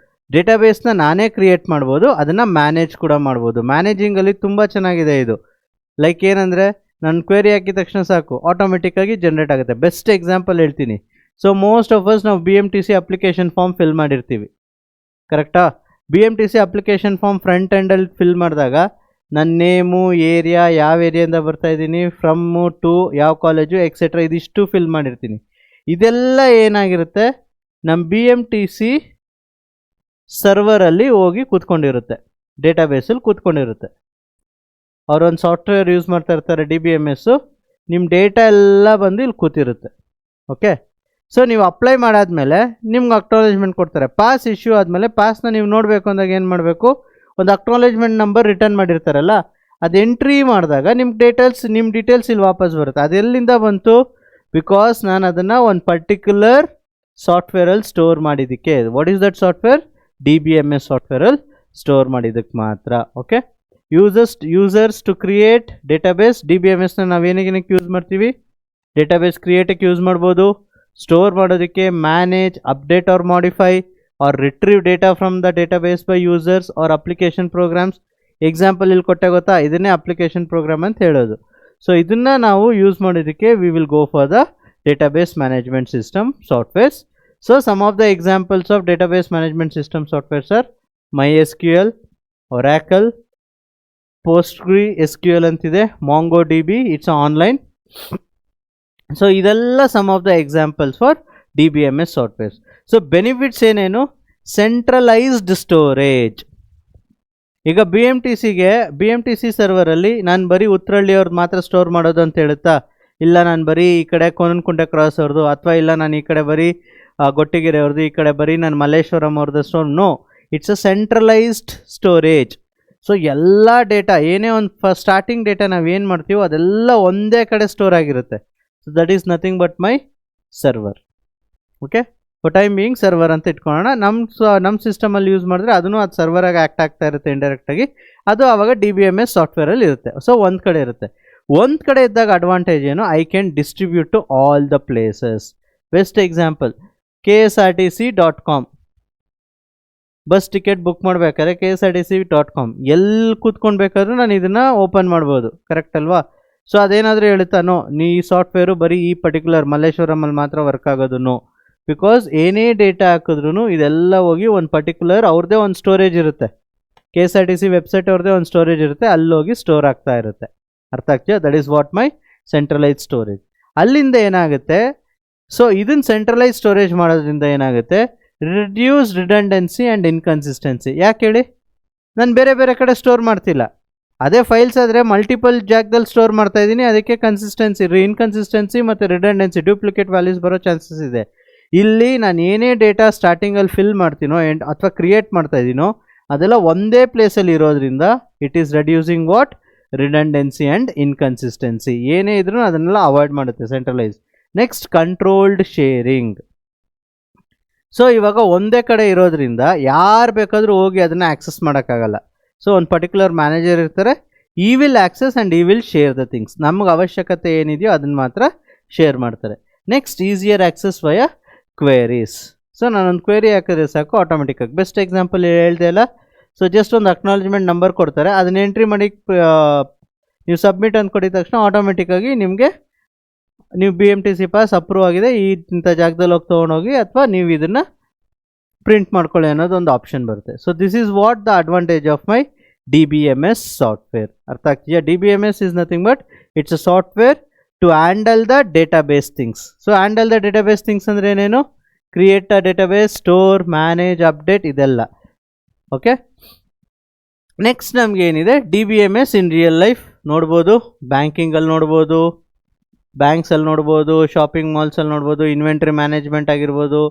ಡೇಟಾಬೇಸ್ನ ನಾನೇ ಕ್ರಿಯೇಟ್ ಮಾಡ್ಬೋದು, ಅದನ್ನು ಮ್ಯಾನೇಜ್ ಕೂಡ ಮಾಡ್ಬೋದು. ಮ್ಯಾನೇಜಿಂಗಲ್ಲಿ ತುಂಬ ಚೆನ್ನಾಗಿದೆ ಇದು. ಲೈಕ್ ಏನಂದರೆ, ನಾನು ಕ್ವೆರಿ ಹಾಕಿದ ತಕ್ಷಣ ಸಾಕು ಆಟೋಮೆಟಿಕ್ಕಾಗಿ ಜನ್ರೇಟ್ ಆಗುತ್ತೆ. ಬೆಸ್ಟ್ ಎಕ್ಸಾಂಪಲ್ ಹೇಳ್ತೀನಿ. ಸೊ ಮೋಸ್ಟ್ ಆಫ್ ಅಸ್ ನಾವು BMTC ಅಪ್ಲಿಕೇಶನ್ ಫಾರ್ಮ್ ಫಿಲ್ ಮಾಡಿರ್ತೀವಿ, ಕರೆಕ್ಟಾ? BMTC ಅಪ್ಲಿಕೇಶನ್ ಫಾರ್ಮ್ ಫ್ರಂಟ್ ಎಂಡಲ್ಲಿ ಫಿಲ್ ಮಾಡಿದಾಗ ನನ್ನ ನೇಮು, ಏರಿಯಾ, ಯಾವ ಏರಿಯಿಂದ ಬರ್ತಾಯಿದ್ದೀನಿ, ಫ್ರಮ್ಮು ಟು ಯಾವ ಕಾಲೇಜು ಎಕ್ಸೆಟ್ರಾ ಇದಿಷ್ಟು ಫಿಲ್ ಮಾಡಿರ್ತೀನಿ. ಇದೆಲ್ಲ ಏನಾಗಿರುತ್ತೆ, ನಮ್ಮ BMTC ಸರ್ವರಲ್ಲಿ ಹೋಗಿ ಕೂತ್ಕೊಂಡಿರುತ್ತೆ, ಡೇಟಾಬೇಸಲ್ಲಿ ಕೂತ್ಕೊಂಡಿರುತ್ತೆ. ಅವರೊಂದು ಸಾಫ್ಟ್ವೇರ್ ಯೂಸ್ ಮಾಡ್ತಾ ಇರ್ತಾರೆ DBMS, ನಿಮ್ಮ ಡೇಟಾ ಎಲ್ಲ ಬಂದು ಇಲ್ಲಿ ಕೂತಿರುತ್ತೆ. ಓಕೆ, ಸೊ ನೀವು ಅಪ್ಲೈ ಮಾಡಾದ್ಮೇಲೆ ನಿಮ್ಗೆ ಅಕ್ನಾಲೇಜ್ಮೆಂಟ್ ಕೊಡ್ತಾರೆ. ಪಾಸ್ ಇಶ್ಯೂ ಆದಮೇಲೆ ಪಾಸ್ನ ನೀವು ನೋಡಬೇಕು ಅಂದಾಗ ಏನು ಮಾಡಬೇಕು, ಒಂದು ಅಕ್ನಾಲೇಜ್ಮೆಂಟ್ ನಂಬರ್ ರಿಟರ್ನ್ ಮಾಡಿರ್ತಾರಲ್ಲ, ಅದು ಎಂಟ್ರಿ ಮಾಡಿದಾಗ ನಿಮ್ಮ ಡೀಟೇಲ್ಸ್ ಇಲ್ಲಿ ವಾಪಸ್ ಬರುತ್ತೆ. ಅದೆಲ್ಲಿಂದ ಬಂತು, ಬಿಕಾಸ್ ನಾನು ಅದನ್ನು ಒಂದು ಪರ್ಟಿಕ್ಯುಲರ್ ಸಾಫ್ಟ್ವೇರಲ್ಲಿ ಸ್ಟೋರ್ ಮಾಡಿದ್ದಕ್ಕೆ. What is that software, DBMS ಸಾಫ್ಟ್ವೇರಲ್ಲಿ ಸ್ಟೋರ್ ಮಾಡಿದ್ದಕ್ಕೆ ಮಾತ್ರ. Okay, users to create database. DBMSನ ನಾವೇನಿಗೆ ಯೂಸ್ ಮಾಡ್ತೀವಿ, ಡೇಟಾಬೇಸ್ ಕ್ರಿಯೇಟಕ್ಕೆ ಯೂಸ್ ಮಾಡ್ಬೋದು, ಸ್ಟೋರ್ ಮಾಡೋದಕ್ಕೆ, manage, update or modify or retrieve data from the database by users or application programs. Example ಇಲ್ಲಿ ಕೊಟ್ಟೆ ಗೊತ್ತಾ, ಇದನ್ನೇ ಅಪ್ಲಿಕೇಶನ್ ಪ್ರೋಗ್ರಾಮ್ ಅಂತ ಹೇಳೋದು. ಸೊ ಇದನ್ನು ನಾವು ಯೂಸ್ ಮಾಡೋದಕ್ಕೆ we will go for the database management system softwares. So some of the examples of database management system softwares are MySQL, Oracle, PostgreSQL ಅಂತಿದೆ, MongoDB, ಇಟ್ಸ್ ಆನ್ಲೈನ್. ಸೊ ಇದೆಲ್ಲ some of the examples for DBMS softwares. So benefits ಏನೇನು, ಸೆಂಟ್ರಲೈಸ್ಡ್ ಸ್ಟೋರೇಜ್. ಈಗ BMTC ಸರ್ವರಲ್ಲಿ ನಾನು ಬರೀ ಉತ್ತರಹಳ್ಳಿಯವ್ರದ್ದು ಮಾತ್ರ ಸ್ಟೋರ್ ಮಾಡೋದು ಅಂತ ಹೇಳುತ್ತಾ, ಇಲ್ಲ ನಾನು ಬರೀ ಈ ಕಡೆ ಕೋನನಕುಂಟೆ ಕ್ರಾಸ್ ಅವ್ರದ್ದು, ಅಥವಾ ಇಲ್ಲ ನಾನು ಈ ಕಡೆ ಬರೀ ಗೊಟ್ಟಿಗೆರೆ ಅವ್ರದ್ದು, ಈ ಕಡೆ ಬರೀ ನಾನು ಮಲ್ಲೇಶ್ವರಂ ಅವ್ರದ್ದು store. No, it's a centralised storage. So ಎಲ್ಲ ಡೇಟಾ, ಏನೇ ಒಂದು ಸ್ಟಾರ್ಟಿಂಗ್ ಡೇಟಾ ನಾವು ಏನು ಮಾಡ್ತೀವೋ ಅದೆಲ್ಲ ಒಂದೇ ಕಡೆ ಸ್ಟೋರ್ ಆಗಿರುತ್ತೆ. So that is nothing but my server. Okay, for time being server ಅಂತ ಇಟ್ಕೊಳ್ಳೋಣ. ನಮ್ಮ ಸಿಸ್ಟಮಲ್ಲಿ ಯೂಸ್ ಮಾಡಿದ್ರೆ ಅದನ್ನು ಅದು ಸರ್ವರಾಗಿ ಆ್ಯಕ್ಟ್ ಆಗ್ತಾ ಇರುತ್ತೆ ಇಂಡೈರೆಕ್ಟಾಗಿ. ಅದು ಆವಾಗ DBMS ಸಾಫ್ಟ್ವೇರಲ್ಲಿ ಇರುತ್ತೆ. ಸೊ ಒಂದು ಕಡೆ ಇರುತ್ತೆ. ಒಂದು ಕಡೆ ಇದ್ದಾಗ ಅಡ್ವಾಂಟೇಜ್ ಏನು, I can distribute to all the places. Best example KSRTC.com. Bus ticket book ಮಾಡಬೇಕಾದ್ರೆ KSRTC.com ಎಲ್ಲಿ ಕೂತ್ಕೊಳ್ಬೇಕಾದ್ರೂ ನಾನು ಇದನ್ನು ಓಪನ್ ಮಾಡ್ಬೋದು, ಕರೆಕ್ಟ್ ಅಲ್ವಾ? ಸೊ ಅದೇನಾದರೂ ಹೇಳುತ್ತಾನೋ, ಈ ಸಾಫ್ಟ್ವೇರು ಬರೀ ಈ ಪರ್ಟಿಕ್ಯುಲರ್ ಮಲ್ಲೇಶ್ವರಮಲ್ಲಿ ಮಾತ್ರ ವರ್ಕ್ ಆಗೋದು. ನೋ, ಬಿಕಾಸ್ ಏನೇ ಡೇಟಾ ಹಾಕಿದ್ರೂ ಇದೆಲ್ಲ ಹೋಗಿ ಒಂದು ಪರ್ಟಿಕ್ಯುಲರ್ ಅವ್ರದ್ದೇ ಒಂದು ಸ್ಟೋರೇಜ್ ಇರುತ್ತೆ. KSRTC ವೆಬ್ಸೈಟ್ ಅವ್ರದ್ದೇ ಒಂದು ಸ್ಟೋರೇಜ್ ಇರುತ್ತೆ, ಅಲ್ಲಿ ಹೋಗಿ ಸ್ಟೋರ್ ಆಗ್ತಾ ಇರುತ್ತೆ. ಅರ್ಥ ಆಗ್ತೀಯಾ? That is what my centralise storage. ಅಲ್ಲಿಂದ ಏನಾಗುತ್ತೆ, ಸೊ ಇದನ್ನು ಸೆಂಟ್ರಲೈಸ್ ಸ್ಟೋರೇಜ್ ಮಾಡೋದ್ರಿಂದ ಏನಾಗುತ್ತೆ, ರಿಡ್ಯೂಸ್ ರಿಡಂಡೆನ್ಸಿ ಆ್ಯಂಡ್ ಇನ್ಕನ್ಸಿಸ್ಟೆನ್ಸಿ. ಯಾಕೆ ಹೇಳಿ, ನಾನು ಬೇರೆ ಬೇರೆ ಕಡೆ ಸ್ಟೋರ್ ಮಾಡ್ತಿಲ್ಲ. ಅದೇ ಫೈಲ್ಸ್ ಆದರೆ ಮಲ್ಟಿಪಲ್ ಜಾಗದಲ್ಲಿ ಸ್ಟೋರ್ ಮಾಡ್ತಾ ಇದ್ದೀನಿ, ಅದಕ್ಕೆ ಇನ್ಕನ್ಸಿಸ್ಟೆನ್ಸಿ ಮತ್ತು ರಿಡಂಡೆನ್ಸಿ, ಡ್ಯೂಪ್ಲಿಕೇಟ್ ವ್ಯಾಲ್ಯೂಸ್ ಬರೋ ಚಾನ್ಸಸ್ ಇದೆ. ಇಲ್ಲಿ ನಾನು ಏನೇ ಡೇಟಾ ಸ್ಟಾರ್ಟಿಂಗಲ್ಲಿ ಫಿಲ್ ಮಾಡ್ತೀನೋ ಅಥವಾ ಕ್ರಿಯೇಟ್ ಮಾಡ್ತಾ ಇದ್ದೀನೋ ಅದೆಲ್ಲ ಒಂದೇ ಪ್ಲೇಸಲ್ಲಿ ಇರೋದ್ರಿಂದ it is reducing what, redundancy and inconsistency. ಏನೇ ಇದ್ರೂ ಅದನ್ನೆಲ್ಲ ಅವಾಯ್ಡ್ ಮಾಡುತ್ತೆ centralise. Next controlled sharing. So ಇವಾಗ ಒಂದೇ ಕಡೆ ಇರೋದ್ರಿಂದ ಯಾರು ಬೇಕಾದರೂ ಹೋಗಿ ಅದನ್ನು ಆಕ್ಸೆಸ್ ಮಾಡೋಕ್ಕಾಗಲ್ಲ. ಸೊ ಒಂದು ಪರ್ಟಿಕ್ಯುಲರ್ ಮ್ಯಾನೇಜರ್ ಇರ್ತಾರೆ, ಈ ವಿಲ್ ಆಕ್ಸೆಸ್ ಆ್ಯಂಡ್ ಈ ವಿಲ್ ಶೇರ್ ದ ಥಿಂಗ್ಸ್. ನಮಗೆ ಅವಶ್ಯಕತೆ ಏನಿದೆಯೋ ಅದನ್ನು ಮಾತ್ರ ಶೇರ್ ಮಾಡ್ತಾರೆ. ನೆಕ್ಸ್ಟ್ ಈಸಿಯರ್ ಆಕ್ಸೆಸ್ ವಯ ಕ್ವೇರೀಸ್. ಸೊ ನಾನೊಂದು ಕ್ವೇರಿ ಹಾಕಿದ್ರೆ ಸಾಕು ಆಟೋಮೆಟಿಕ್ಕಾಗಿ. ಬೆಸ್ಟ್ ಎಕ್ಸಾಂಪಲ್ ಹೇಳ್ದೆ ಅಲ್ಲ. ಸೊ ಜಸ್ಟ್ ಒಂದು ಅಕ್ನಾಲಜ್ಮೆಂಟ್ ನಂಬರ್ ಕೊಡ್ತಾರೆ, ಅದನ್ನ ಎಂಟ್ರಿ ಮಾಡಿ ನೀವು ಸಬ್ಮಿಟ್ ಅಂತ ಕೊಟ್ಟಿದ ತಕ್ಷಣ ಆಟೋಮೆಟಿಕ್ಕಾಗಿ ನಿಮಗೆ ನೀವು BMTC ಪಾಸ್ ಅಪ್ರೂವ್ ಆಗಿದೆ, ಈ ಇಂಥ ಜಾಗದಲ್ಲಿ ಹೋಗಿ ತೊಗೊಂಡೋಗಿ ಅಥವಾ ನೀವು ಇದನ್ನು ಪ್ರಿಂಟ್ ಮಾಡ್ಕೊಳ್ಳಿ ಅನ್ನೋದು ಒಂದು ಆಪ್ಷನ್ ಬರುತ್ತೆ. So this is what the advantage of my DBMS software. ಅರ್ಥ ಆಗ್ತಿದೆಯಾ? DBMS is nothing but it's a software to handle the database things. So handle the database things ಅಂದರೆ ಏನೇನು? Create a database, store, manage, update, ಇದೆಲ್ಲ. ಓಕೆ, ನೆಕ್ಸ್ಟ್ ನಮ್ಗೆ ಏನಿದೆ, DBMS ಇನ್ ರಿಯಲ್ ಲೈಫ್ ನೋಡ್ಬೋದು. ಬ್ಯಾಂಕಿಂಗಲ್ಲಿ ನೋಡ್ಬೋದು, ಬ್ಯಾಂಕ್ಸಲ್ಲಿ ನೋಡ್ಬೋದು, ಶಾಪಿಂಗ್ ಮಾಲ್ಸಲ್ಲಿ ನೋಡ್ಬೋದು, ಇನ್ವೆಂಟ್ರಿ ಮ್ಯಾನೇಜ್ಮೆಂಟ್ ಆಗಿರ್ಬೋದು,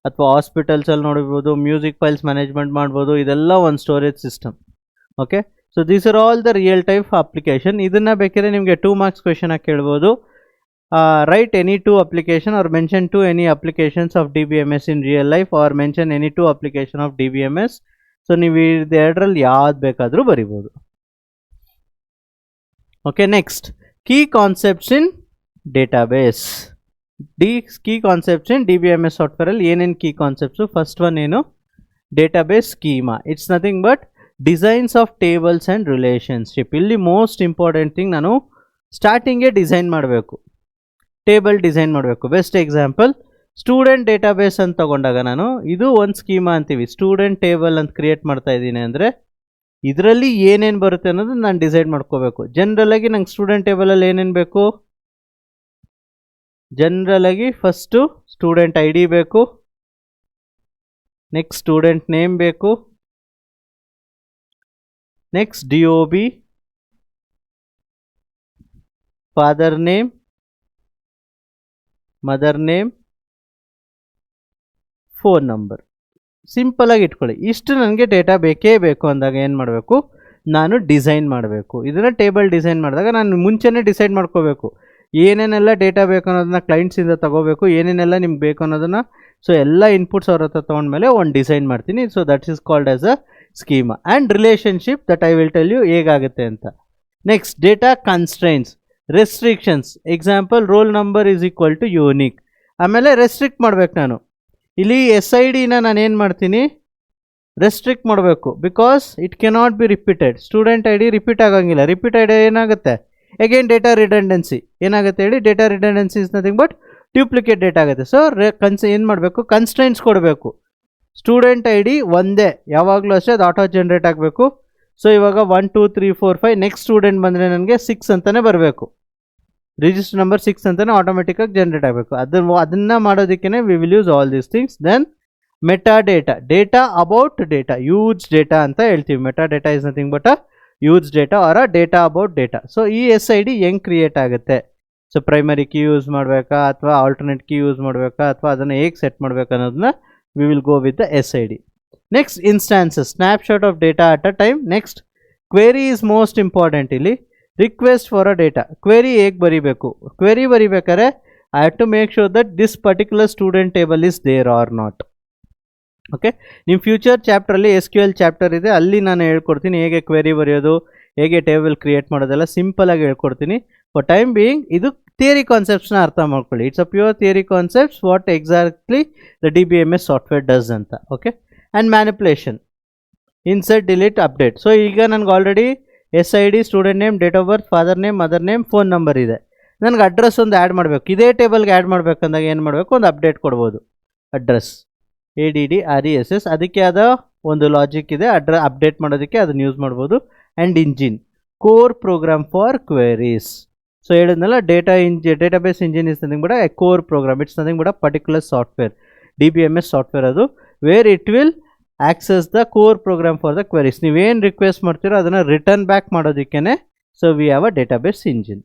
ಅಥವಾ ಹಾಸ್ಪಿಟಲ್ಸಲ್ಲಿ ನೋಡ್ಬೋದು, ಮ್ಯೂಸಿಕ್ ಫೈಲ್ಸ್ ಮ್ಯಾನೇಜ್ಮೆಂಟ್ ಮಾಡ್ಬೋದು. ಇದೆಲ್ಲ ಒಂದು storage system. Okay, so these are all the real type application. ಇದನ್ನು ಬೇಕಾದ್ರೆ ನಿಮಗೆ 2 ಮಾರ್ಕ್ಸ್ ಕ್ವೆಶನ್ ಆಗಿ ಕೇಳ್ಬೋದು. Write any 2 application or mention 2 any applications of DBMS in real life or mention any 2 application of DBMS. So ನೀವು ಇದೆರಡರಲ್ಲಿ ಯಾವ್ದು ಬೇಕಾದರೂ ಬರಿಬೋದು. Okay, next key concepts in database. Key concepts in DBMS ಸಾಫ್ಟ್ವೇರಲ್ಲಿ ಏನೇನು ಕೀ ಕಾನ್ಸೆಪ್ಟ್ಸು? ಫಸ್ಟ್ ಒನ್ ಏನು? Database schema. It's nothing but designs of tables and relationship. ಇಲ್ಲಿ ಮೋಸ್ಟ್ ಇಂಪಾರ್ಟೆಂಟ್ ಥಿಂಗ್, ನಾನು ಸ್ಟಾರ್ಟಿಂಗೇ ಡಿಸೈನ್ ಮಾಡಬೇಕು, ಟೇಬಲ್ ಡಿಸೈನ್ ಮಾಡಬೇಕು. ಬೆಸ್ಟ್ ಎಕ್ಸಾಂಪಲ್ ಸ್ಟೂಡೆಂಟ್ ಡೇಟಾಬೇಸ್ ಅಂತ ತಗೊಂಡಾಗ ನಾನು ಇದು ಒಂದು ಸ್ಕೀಮಾ ಅಂತೀವಿ. ಸ್ಟೂಡೆಂಟ್ ಟೇಬಲ್ ಅಂತ ಕ್ರಿಯೇಟ್ ಮಾಡ್ತಾ ಇದ್ದೀನಿ ಅಂದರೆ ಇದರಲ್ಲಿ ಏನೇನು ಬರುತ್ತೆ ಅನ್ನೋದು ನಾನು ಡಿಸೈಡ್ ಮಾಡ್ಕೋಬೇಕು. ಜನರಲಾಗಿ ನಂಗೆ ಸ್ಟೂಡೆಂಟ್ ಟೇಬಲಲ್ಲಿ ಏನೇನು ಬೇಕು? ಜನರಲಾಗಿ ಫಸ್ಟು ಸ್ಟೂಡೆಂಟ್ ID ಬೇಕು, ನೆಕ್ಸ್ಟ್ ಸ್ಟೂಡೆಂಟ್ ನೇಮ್ ಬೇಕು, next DOB, father name, mother name, phone number. ಸಿಂಪಲಾಗಿ ಇಟ್ಕೊಳ್ಳಿ. ಇಷ್ಟು ನನಗೆ ಡೇಟಾ ಬೇಕೇ ಬೇಕು ಅಂದಾಗ ಏನು ಮಾಡಬೇಕು? ನಾನು ಡಿಸೈನ್ ಮಾಡಬೇಕು. ಇದನ್ನು ಟೇಬಲ್ ಡಿಸೈನ್ ಮಾಡಿದಾಗ ನಾನು ಮುಂಚೆನೇ ಡಿಸೈಡ್ ಮಾಡ್ಕೋಬೇಕು ಏನೇನೆಲ್ಲ ಡೇಟಾ ಬೇಕು ಅನ್ನೋದನ್ನ ಕ್ಲೈಂಟ್ಸಿಂದ ತಗೋಬೇಕು, ಏನೇನೆಲ್ಲ ನಿಮ್ಗೆ ಬೇಕು ಅನ್ನೋದನ್ನು. ಸೊ ಎಲ್ಲ ಇನ್ಪುಟ್ಸ್ ಅವ್ರ ಹತ್ರ ತೊಗೊಂಡ್ಮೇಲೆ ಒಂದು ಡಿಸೈನ್ ಮಾಡ್ತೀನಿ. So that is called as a schema. And relationship that I will tell you ಹೇಗಾಗುತ್ತೆ ಅಂತ. Next data constraints, restrictions. Example roll number is equal to unique. ಆಮೇಲೆ ರೆಸ್ಟ್ರಿಕ್ಟ್ ಮಾಡಬೇಕು ನಾನು. ಇಲ್ಲಿ SIDನ ನಾನು ಏನು ಮಾಡ್ತೀನಿ? ರೆಸ್ಟ್ರಿಕ್ಟ್ ಮಾಡಬೇಕು. Because it cannot be repeated. Student ID repeat ಆಗೋಂಗಿಲ್ಲ. ರಿಪೀಟ್ ID ಏನಾಗುತ್ತೆ? Again data redundancy. ಏನಾಗುತ್ತೆ ಹೇಳಿ? Data redundancy is nothing but duplicate data ಆಗುತ್ತೆ. ಸೊ ಏನು ಮಾಡಬೇಕು? ಕನ್ಸ್ಟ್ರೈನ್ಸ್ ಕೊಡಬೇಕು. ಸ್ಟೂಡೆಂಟ್ ID ಒಂದೇ, ಯಾವಾಗಲೂ ಅಷ್ಟೇ ಅದು ಆಟೋ ಜನ್ರೇಟ್ ಆಗಬೇಕು. ಸೊ ಇವಾಗ 1 2 3 4 5 ನೆಕ್ಸ್ಟ್ ಸ್ಟೂಡೆಂಟ್ ಬಂದರೆ ನನಗೆ 6 ಅಂತಲೇ ಬರಬೇಕು. ರಿಜಿಸ್ಟರ್ ನಂಬರ್ 6 ಅಂತಲೇ ಆಟೋಮೆಟಿಕ್ಕಾಗಿ ಜನ್ರೇಟ್ ಆಗಬೇಕು. ಅದನ್ನು ಮಾಡೋದಕ್ಕೆ we will use all these things. Then meta data, data about data, use data ಅಂತ ಹೇಳ್ತೀವಿ. Meta data is nothing but a use data or a data about data. So ಈ SID ಹೆಂಗೆ ಕ್ರಿಯೇಟ್ ಆಗುತ್ತೆ? ಸೊ ಪ್ರೈಮರಿ ಕೀ ಯೂಸ್ ಮಾಡಬೇಕಾ ಅಥವಾ ಆಲ್ಟರ್ನೇಟ್ ಕೀ ಯೂಸ್ ಮಾಡಬೇಕಾ ಅಥವಾ ಅದನ್ನು ಹೇಗೆ ಸೆಟ್ ಮಾಡಬೇಕು ಅನ್ನೋದನ್ನ we will go with the SID. Next instances, snapshot of data at a time. Next query is most important. ಇಲ್ಲಿ request for a data. Query ಹೇಗೆ ಬರೀಬೇಕು? ಕ್ವೆರಿ ಬರೀಬೇಕಾದ್ರೆ I have to make sure that this particular student table is there or not. Okay, ನಿಮ್ಮ ಫ್ಯೂಚರ್ ಚಾಪ್ಟ್ರಲ್ಲಿ SQL ಚಾಪ್ಟರ್ ಇದೆ, ಅಲ್ಲಿ ನಾನು ಹೇಳ್ಕೊಡ್ತೀನಿ ಹೇಗೆ ಕ್ವೆರಿ ಬರೆಯೋದು, ಹೇಗೆ ಟೇಬಲ್ ಕ್ರಿಯೇಟ್ ಮಾಡೋದೆಲ್ಲ ಸಿಂಪಲಾಗಿ ಹೇಳ್ಕೊಡ್ತೀನಿ. ಫಾರ್ ಟೈಮ್ ಬೀಯಿಂಗ್ ಇದು ಥಿಯರಿ ಕಾನ್ಸೆಪ್ಟ್ಸ್ನ ಅರ್ಥ ಮಾಡ್ಕೊಳ್ಳಿ. It's a pure theory concepts what exactly the DBMS software does ಅಂತ. Okay, and manipulation, insert, delete, update. So ಈಗ ನನಗೆ already SID, student name, date of birth, father name, mother name, phone number ಇದೆ. ನನಗೆ ಅಡ್ರೆಸ್ ಒಂದು ಆ್ಯಡ್ ಮಾಡಬೇಕು. ಇದೇ ಟೇಬಲ್ಗೆ ಆ್ಯಡ್ ಮಾಡಬೇಕಂದಾಗ ಏನು ಮಾಡಬೇಕು? ಒಂದು ಅಪ್ಡೇಟ್ ಕೊಡ್ಬೋದು. ಅಡ್ರೆಸ್ ADDRESS, ಅದಕ್ಕೆ ಆದ ಒಂದು ಲಾಜಿಕ್ ಇದೆ. ಅಪ್ಡೇಟ್ ಮಾಡೋದಕ್ಕೆ ಅದನ್ನು ಯೂಸ್ ಮಾಡ್ಬೋದು. And engine, core program for queries. So ಹೇಳಿದ್ನಲ್ಲ, database engine is nothing but a core program. It's nothing but a particular software, DBMS software ಅದು, where it will access the core program for the queries. ನೀವೇನು ರಿಕ್ವೆಸ್ಟ್ ಮಾಡ್ತೀರೋ ಅದನ್ನು ರಿಟರ್ನ್ ಬ್ಯಾಕ್ ಮಾಡೋದಕ್ಕೇ. So we have a database engine.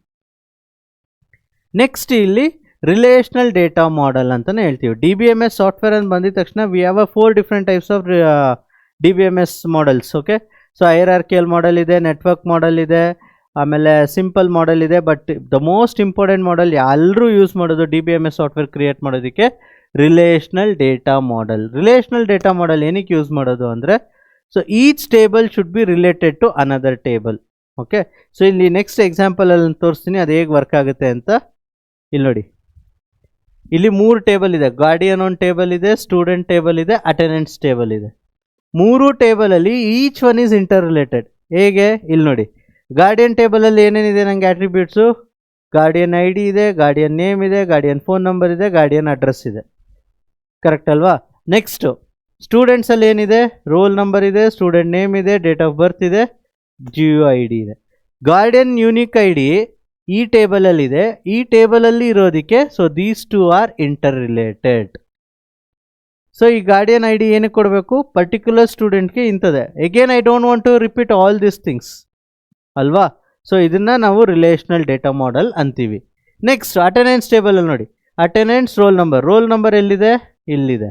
Next ಇಲ್ಲಿ ರಿಲೇಷನಲ್ ಡೇಟಾ ಮಾಡೆಲ್ ಅಂತಲೇ ಹೇಳ್ತೀವಿ. DBMS ಸಾಫ್ಟ್ವೇರ್ ಅಂತ ಬಂದಿದ ತಕ್ಷಣ we have a 4 different types of DBMS models. Okay, so hierarchical model ಇದೆ, ನೆಟ್ವರ್ಕ್ ಮಾಡೆಲ್ ಇದೆ, ಆಮೇಲೆ ಸಿಂಪಲ್ ಮಾಡೆಲ್ ಇದೆ. But the most important model ಎಲ್ಲರೂ ಯೂಸ್ ಮಾಡೋದು DBMS ಸಾಫ್ಟ್ವೇರ್ ಕ್ರಿಯೇಟ್ ಮಾಡೋದಕ್ಕೆ relational data model. Relational data model ಏನಕ್ಕೆ ಯೂಸ್ ಮಾಡೋದು ಅಂದರೆ, so each table should be related to another table. Okay, so ಇಲ್ಲಿ ನೆಕ್ಸ್ಟ್ ಎಕ್ಸಾಂಪಲಲ್ಲಿ ತೋರಿಸ್ತೀನಿ ಅದು ಹೇಗೆ ವರ್ಕ್ ಆಗುತ್ತೆ ಅಂತ. ಇಲ್ಲಿ ನೋಡಿ, ಇಲ್ಲಿ 3 ಟೇಬಲ್ ಇದೆ. ಗಾರ್ಡಿಯನ್ ಒಂದು ಟೇಬಲ್ ಇದೆ, ಸ್ಟೂಡೆಂಟ್ ಟೇಬಲ್ ಇದೆ, ಅಟೆಂಡೆನ್ಸ್ ಟೇಬಲ್ ಇದೆ. 3 ಟೇಬಲಲ್ಲಿ each one is interrelated. ಹೇಗೆ? ಇಲ್ಲಿ ನೋಡಿ, ಗಾರ್ಡಿಯನ್ ಟೇಬಲಲ್ಲಿ ಏನೇನಿದೆ ನನಗೆ ಆಟ್ರಿಬ್ಯೂಟ್ಸು? ಗಾರ್ಡಿಯನ್ ID ಇದೆ, ಗಾರ್ಡಿಯನ್ ನೇಮ್ ಇದೆ, ಗಾರ್ಡಿಯನ್ ಫೋನ್ ನಂಬರ್ ಇದೆ, ಗಾರ್ಡಿಯನ್ ಅಡ್ರೆಸ್ ಇದೆ. ಕರೆಕ್ಟ್ ಅಲ್ವಾ? ನೆಕ್ಸ್ಟು ಸ್ಟೂಡೆಂಟ್ಸಲ್ಲಿ ಏನಿದೆ? ರೋಲ್ ನಂಬರ್ ಇದೆ, ಸ್ಟೂಡೆಂಟ್ ನೇಮ್ ಇದೆ, ಡೇಟ್ ಆಫ್ ಬರ್ತ್ ಇದೆ, GUID ಇದೆ. ಗಾರ್ಡಿಯನ್ ಯೂನಿಕ್ ID ಈ ಟೇಬಲಲ್ಲಿದೆ. ಈ ಟೇಬಲಲ್ಲಿ ಇರೋದಕ್ಕೆ so these 2 are interrelated. So ಈ ಗಾರ್ಡಿಯನ್ ID ಏನಕ್ಕೆ ಕೊಡಬೇಕು? ಪರ್ಟಿಕ್ಯುಲರ್ ಸ್ಟೂಡೆಂಟ್ಗೆ ಇಂಥದೆ. Again I don't want to repeat all this things ಅಲ್ವಾ? ಸೊ ಇದನ್ನು ನಾವು ರಿಲೇಷನಲ್ ಡೇಟಾ ಮಾಡೆಲ್ ಅಂತೀವಿ. ನೆಕ್ಸ್ಟ್ ಅಟೆಂಡೆನ್ಸ್ ಟೇಬಲಲ್ಲಿ ನೋಡಿ, ಅಟೆಂಡೆನ್ಸ್ ರೋಲ್ ನಂಬರ್ ಎಲ್ಲಿದೆ? ಇಲ್ಲಿದೆ.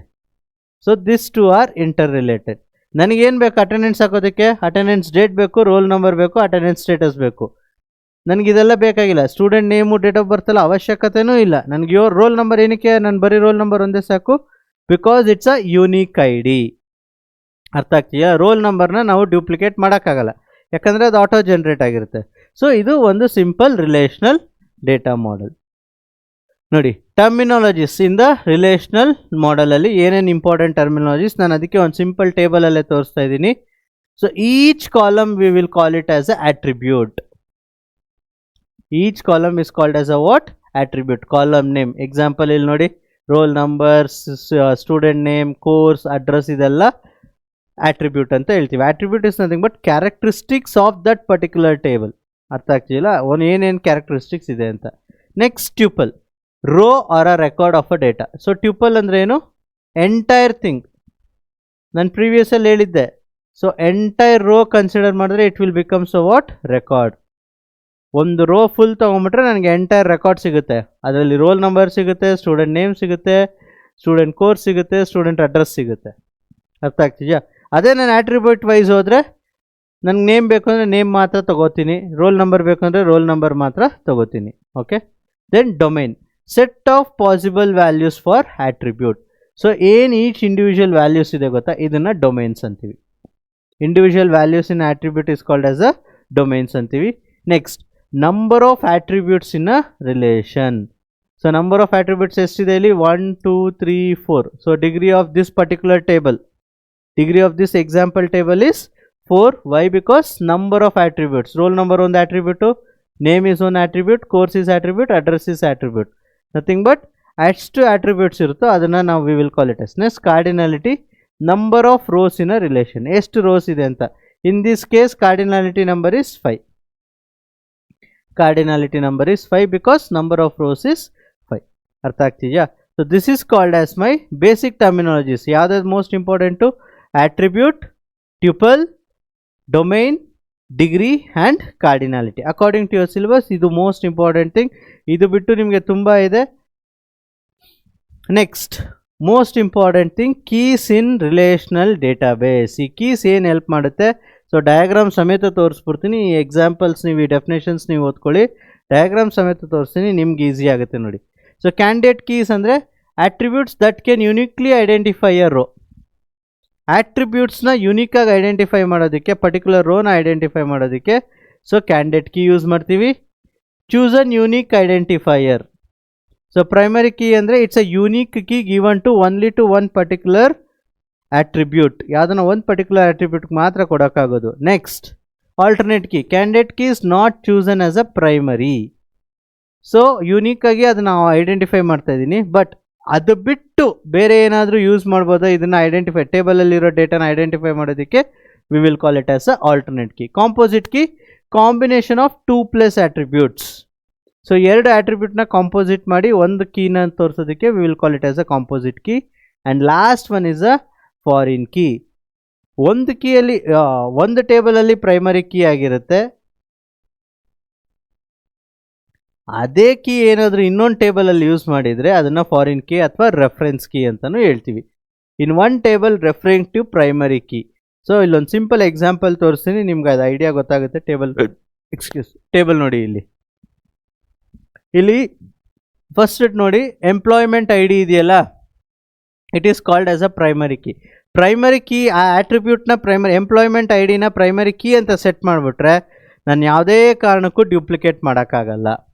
So this 2 are interrelated. ನನಗೇನು ಬೇಕು ಅಟೆಂಡೆನ್ಸ್ ಹಾಕೋದಕ್ಕೆ? ಅಟೆಂಡೆನ್ಸ್ ಡೇಟ್ ಬೇಕು, ರೋಲ್ ನಂಬರ್ ಬೇಕು, ಅಟೆಂಡೆನ್ಸ್ ಸ್ಟೇಟಸ್ ಬೇಕು. ನನಗಿದೆಲ್ಲ ಬೇಕಾಗಿಲ್ಲ. ಸ್ಟೂಡೆಂಟ್ ನೇಮು, ಡೇಟ್ ಆಫ್ ಬರ್ತ್ ಎಲ್ಲ ಅವಶ್ಯಕತೆಯೂ ಇಲ್ಲ. ನನಗೆ ರೋಲ್ ನಂಬರ್ ಏನಕ್ಕೆ? ನಾನು ಬರೀ ರೋಲ್ ನಂಬರ್ ಒಂದೇ ಸಾಕು, because it's a unique ID. ಅರ್ಥ ಆಗ್ತೀಯಾ? ರೋಲ್ ನಂಬರ್ನ ನಾವು ಡ್ಯೂಪ್ಲಿಕೇಟ್ ಮಾಡೋಕ್ಕಾಗಲ್ಲ, ಯಾಕಂದರೆ ಅದು ಆಟೋ ಜನ್ರೇಟ್ ಆಗಿರುತ್ತೆ. ಸೊ ಇದು ಒಂದು ಸಿಂಪಲ್ ರಿಲೇಷನಲ್ ಡೇಟಾ ಮಾಡೆಲ್. ನೋಡಿ, ಟರ್ಮಿನಾಲಜೀಸ್ ಇನ್ ದ ರಿಲೇಷನಲ್ ಮಾಡೆಲಲ್ಲಿ ಏನೇನು ಇಂಪಾರ್ಟೆಂಟ್ ಟರ್ಮಿನಾಲಜೀಸ್, ನಾನು ಅದಕ್ಕೆ ಒಂದು ಸಿಂಪಲ್ ಟೇಬಲಲ್ಲೇ ತೋರಿಸ್ತಾ ಇದ್ದೀನಿ. So each column we will call it as a attribute. Each column is called as a what? Attribute. Column name example ಇಲ್ಲಿ ನೋಡಿ, roll number, student name, course, address, ಇದೆಲ್ಲ ಆಟ್ರಿಬ್ಯೂಟ್ ಅಂತ ಹೇಳ್ತೀವಿ. Attribute is nothing but characteristics of that particular table. ಅರ್ಥ ಆಗ್ತಿಲ್ಲ ಏನೇನು ಕ್ಯಾರೆಕ್ಟರಿಸ್ಟಿಕ್ಸ್ ಇದೆ ಅಂತ. Next tuple, row or a record of a data. So tuple ಅಂದರೆ ಏನು? Entire thing. ನಾನು ಪ್ರೀವಿಯಸಲ್ಲಿ ಹೇಳಿದ್ದೆ. ಸೊ ಎಂಟೈರ್ ರೋ ಕನ್ಸಿಡರ್ ಮಾಡಿದ್ರೆ it will becomes a what? Record. ಒಂದು ರೋ ಫುಲ್ ತೊಗೊಂಬಿಟ್ರೆ ನನಗೆ ಎಂಟೈರ್ ರೆಕಾರ್ಡ್ ಸಿಗುತ್ತೆ. ಅದರಲ್ಲಿ ರೋಲ್ ನಂಬರ್ ಸಿಗುತ್ತೆ, ಸ್ಟೂಡೆಂಟ್ ನೇಮ್ ಸಿಗುತ್ತೆ, ಸ್ಟೂಡೆಂಟ್ ಕೋರ್ಸ್ ಸಿಗುತ್ತೆ, ಸ್ಟೂಡೆಂಟ್ ಅಡ್ರೆಸ್ ಸಿಗುತ್ತೆ. ಅರ್ಥ ಆಗ್ತಿದೆಯಾ? ಅದೇ ನಾನು ಆಟ್ರಿಬ್ಯೂಟ್ ವೈಸ್ ಹೋದರೆ ನನಗೆ ನೇಮ್ ಬೇಕು ಅಂದರೆ ನೇಮ್ ಮಾತ್ರ ತೊಗೋತೀನಿ, ರೋಲ್ ನಂಬರ್ ಬೇಕು ಅಂದರೆ ರೋಲ್ ನಂಬರ್ ಮಾತ್ರ ತೊಗೋತೀನಿ. Okay, then domain, set of possible values for attribute. So ಏನು ಈಚ್ ಇಂಡಿವಿಜುವಲ್ ವ್ಯಾಲ್ಯೂಸ್ ಇದೆ ಗೊತ್ತಾ, ಇದನ್ನು ಡೊಮೈನ್ಸ್ ಅಂತೀವಿ. Individual values in attribute is called as a domains ಅಂತೀವಿ. Next number of attributes in a relation. So number of attributes ಎಷ್ಟಿದೆ ಇಲ್ಲಿ? 1 2 3 4. So degree of this particular table, degree of this example table is 4. Why? Because number of attributes. Roll number ಒಂದು attribute, name is one attribute, course is attribute, address is attribute. Nothing but ಎಷ್ಟು ಆಟ್ರಿಬ್ಯೂಟ್ಸ್ ಇರುತ್ತೋ ಅದನ್ನು ನಾವು we will call it as. Next cardinality, number of rows in a relation. ಎಷ್ಟು ರೋಸ್ ಇದೆ ಅಂತ. In this case cardinality number is 5. Cardinality number is 5 because number of rows is 5. ಅರ್ಥ ಆಗ್ತಿದೆಯಾ? So this is called as my basic terminologies. ಯಾವ್ದಾದ್ರು most important? Attribute, tuple, domain, degree and cardinality. According to your syllabus ಇದು ಮೋಸ್ಟ್ ಇಂಪಾರ್ಟೆಂಟ್ ಥಿಂಗ್. ಇದು ಬಿಟ್ಟು ನಿಮಗೆ ತುಂಬ ಇದೆ. Next most important thing, keys in relational database. ಈ ಕೀಸ್ ಏನು ಹೆಲ್ಪ್ ಮಾಡುತ್ತೆ? ಸೊ ಡಯಾಗ್ರಾಮ್ ಸಮೇತ ತೋರಿಸ್ಬಿಡ್ತೀನಿ. ಈ ಎಕ್ಸಾಂಪಲ್ಸ್ ನೀವು, ಈ ಡೆಫಿನೇಷನ್ಸ್ ನೀವು ಓದ್ಕೊಳ್ಳಿ. ಡಯಾಗ್ರಾಮ್ ಸಮೇತ ತೋರಿಸ್ತೀನಿ, ನಿಮ್ಗೆ ಈಸಿ ಆಗುತ್ತೆ ನೋಡಿ. ಸೊ ಕ್ಯಾಂಡಿಡೇಟ್ ಕೀಸ್ ಅಂದರೆ attributes that can uniquely identify a row. ಆಟ್ರಿಬ್ಯೂಟ್ಸ್ನ ಯುನಿಕಾಗಿ ಐಡೆಂಟಿಫೈ ಮಾಡೋದಕ್ಕೆ, ಪರ್ಟಿಕ್ಯುಲರ್ ರೋನ ಐಡೆಂಟಿಫೈ ಮಾಡೋದಕ್ಕೆ ಸೊ ಕ್ಯಾಂಡಿಡೇಟ್ ಕೀ ಯೂಸ್ ಮಾಡ್ತೀವಿ. Choose an unique identifier. So primary key ಅಂದರೆ it's a unique key given to only to one particular attribute. ಯಾವುದನ್ನ ಒಂದು ಪರ್ಟಿಕ್ಯುಲರ್ ಆಟ್ರಿಬ್ಯೂಟ್ಗೆ ಮಾತ್ರ ಕೊಡೋಕ್ಕಾಗೋದು. Next alternate key, candidate key is not chosen as a primary. So ಯೂನಿಕ್ಕಾಗಿ ಅದನ್ನು ಐಡೆಂಟಿಫೈ ಮಾಡ್ತಾ ಇದ್ದೀನಿ. ಬಟ್ ಅದು ಬಿಟ್ಟು ಬೇರೆ ಏನಾದರೂ ಯೂಸ್ ಮಾಡ್ಬೋದಾ ಇದನ್ನು ಐಡೆಂಟಿಫೈ, ಟೇಬಲಲ್ಲಿರೋ ಡೇಟಾನ ಐಡೆಂಟಿಫೈ ಮಾಡೋದಕ್ಕೆ? We will call it as a alternate key. Composite key, combination of 2+ attributes. So 2 ಆಟ್ರಿಬ್ಯೂಟ್ನ ಕಾಂಪೋಸಿಟ್ ಮಾಡಿ ಒಂದು ಕೀನ ತೋರಿಸೋದಕ್ಕೆ we will call it as a composite key. And last one is a foreign key. ಒಂದು ಕೀಯಲ್ಲಿ, ಒಂದು ಟೇಬಲಲ್ಲಿ ಪ್ರೈಮರಿ ಕೀ ಆಗಿರುತ್ತೆ, ಅದೇ ಕೀ ಏನಾದರೂ ಇನ್ನೊಂದು ಟೇಬಲಲ್ಲಿ ಯೂಸ್ ಮಾಡಿದರೆ ಅದನ್ನು ಫಾರಿನ್ ಕೀ ಅಥವಾ ರೆಫರೆನ್ಸ್ ಕೀ ಅಂತಲೂ ಹೇಳ್ತೀವಿ. In one table referring to primary key. So ಇಲ್ಲೊಂದು ಸಿಂಪಲ್ ಎಕ್ಸಾಂಪಲ್ ತೋರಿಸ್ತೀನಿ, ನಿಮ್ಗೆ ಅದು ಐಡಿಯಾ ಗೊತ್ತಾಗುತ್ತೆ. ಟೇಬಲ್ ಟೇಬಲ್ ನೋಡಿ ಇಲ್ಲಿ ಫಸ್ಟ್ ನೋಡಿ ಎಂಪ್ಲಾಯ್ಮೆಂಟ್ ಐ ಡಿ ಇದೆಯಲ್ಲ, it is called as a primary key. Primary key ಆ ಆಟ್ರಿಬ್ಯೂಟ್ನ ಎಂಪ್ಲಾಯ್ಮೆಂಟ್ ಐ ಡಿನ ಪ್ರೈಮರಿ ಕೀ ಅಂತ ಸೆಟ್ ಮಾಡಿಬಿಟ್ರೆ ನಾನು ಯಾವುದೇ ಕಾರಣಕ್ಕೂ ಡ್ಯೂಪ್ಲಿಕೇಟ್ ಮಾಡೋಕ್ಕಾಗಲ್ಲ.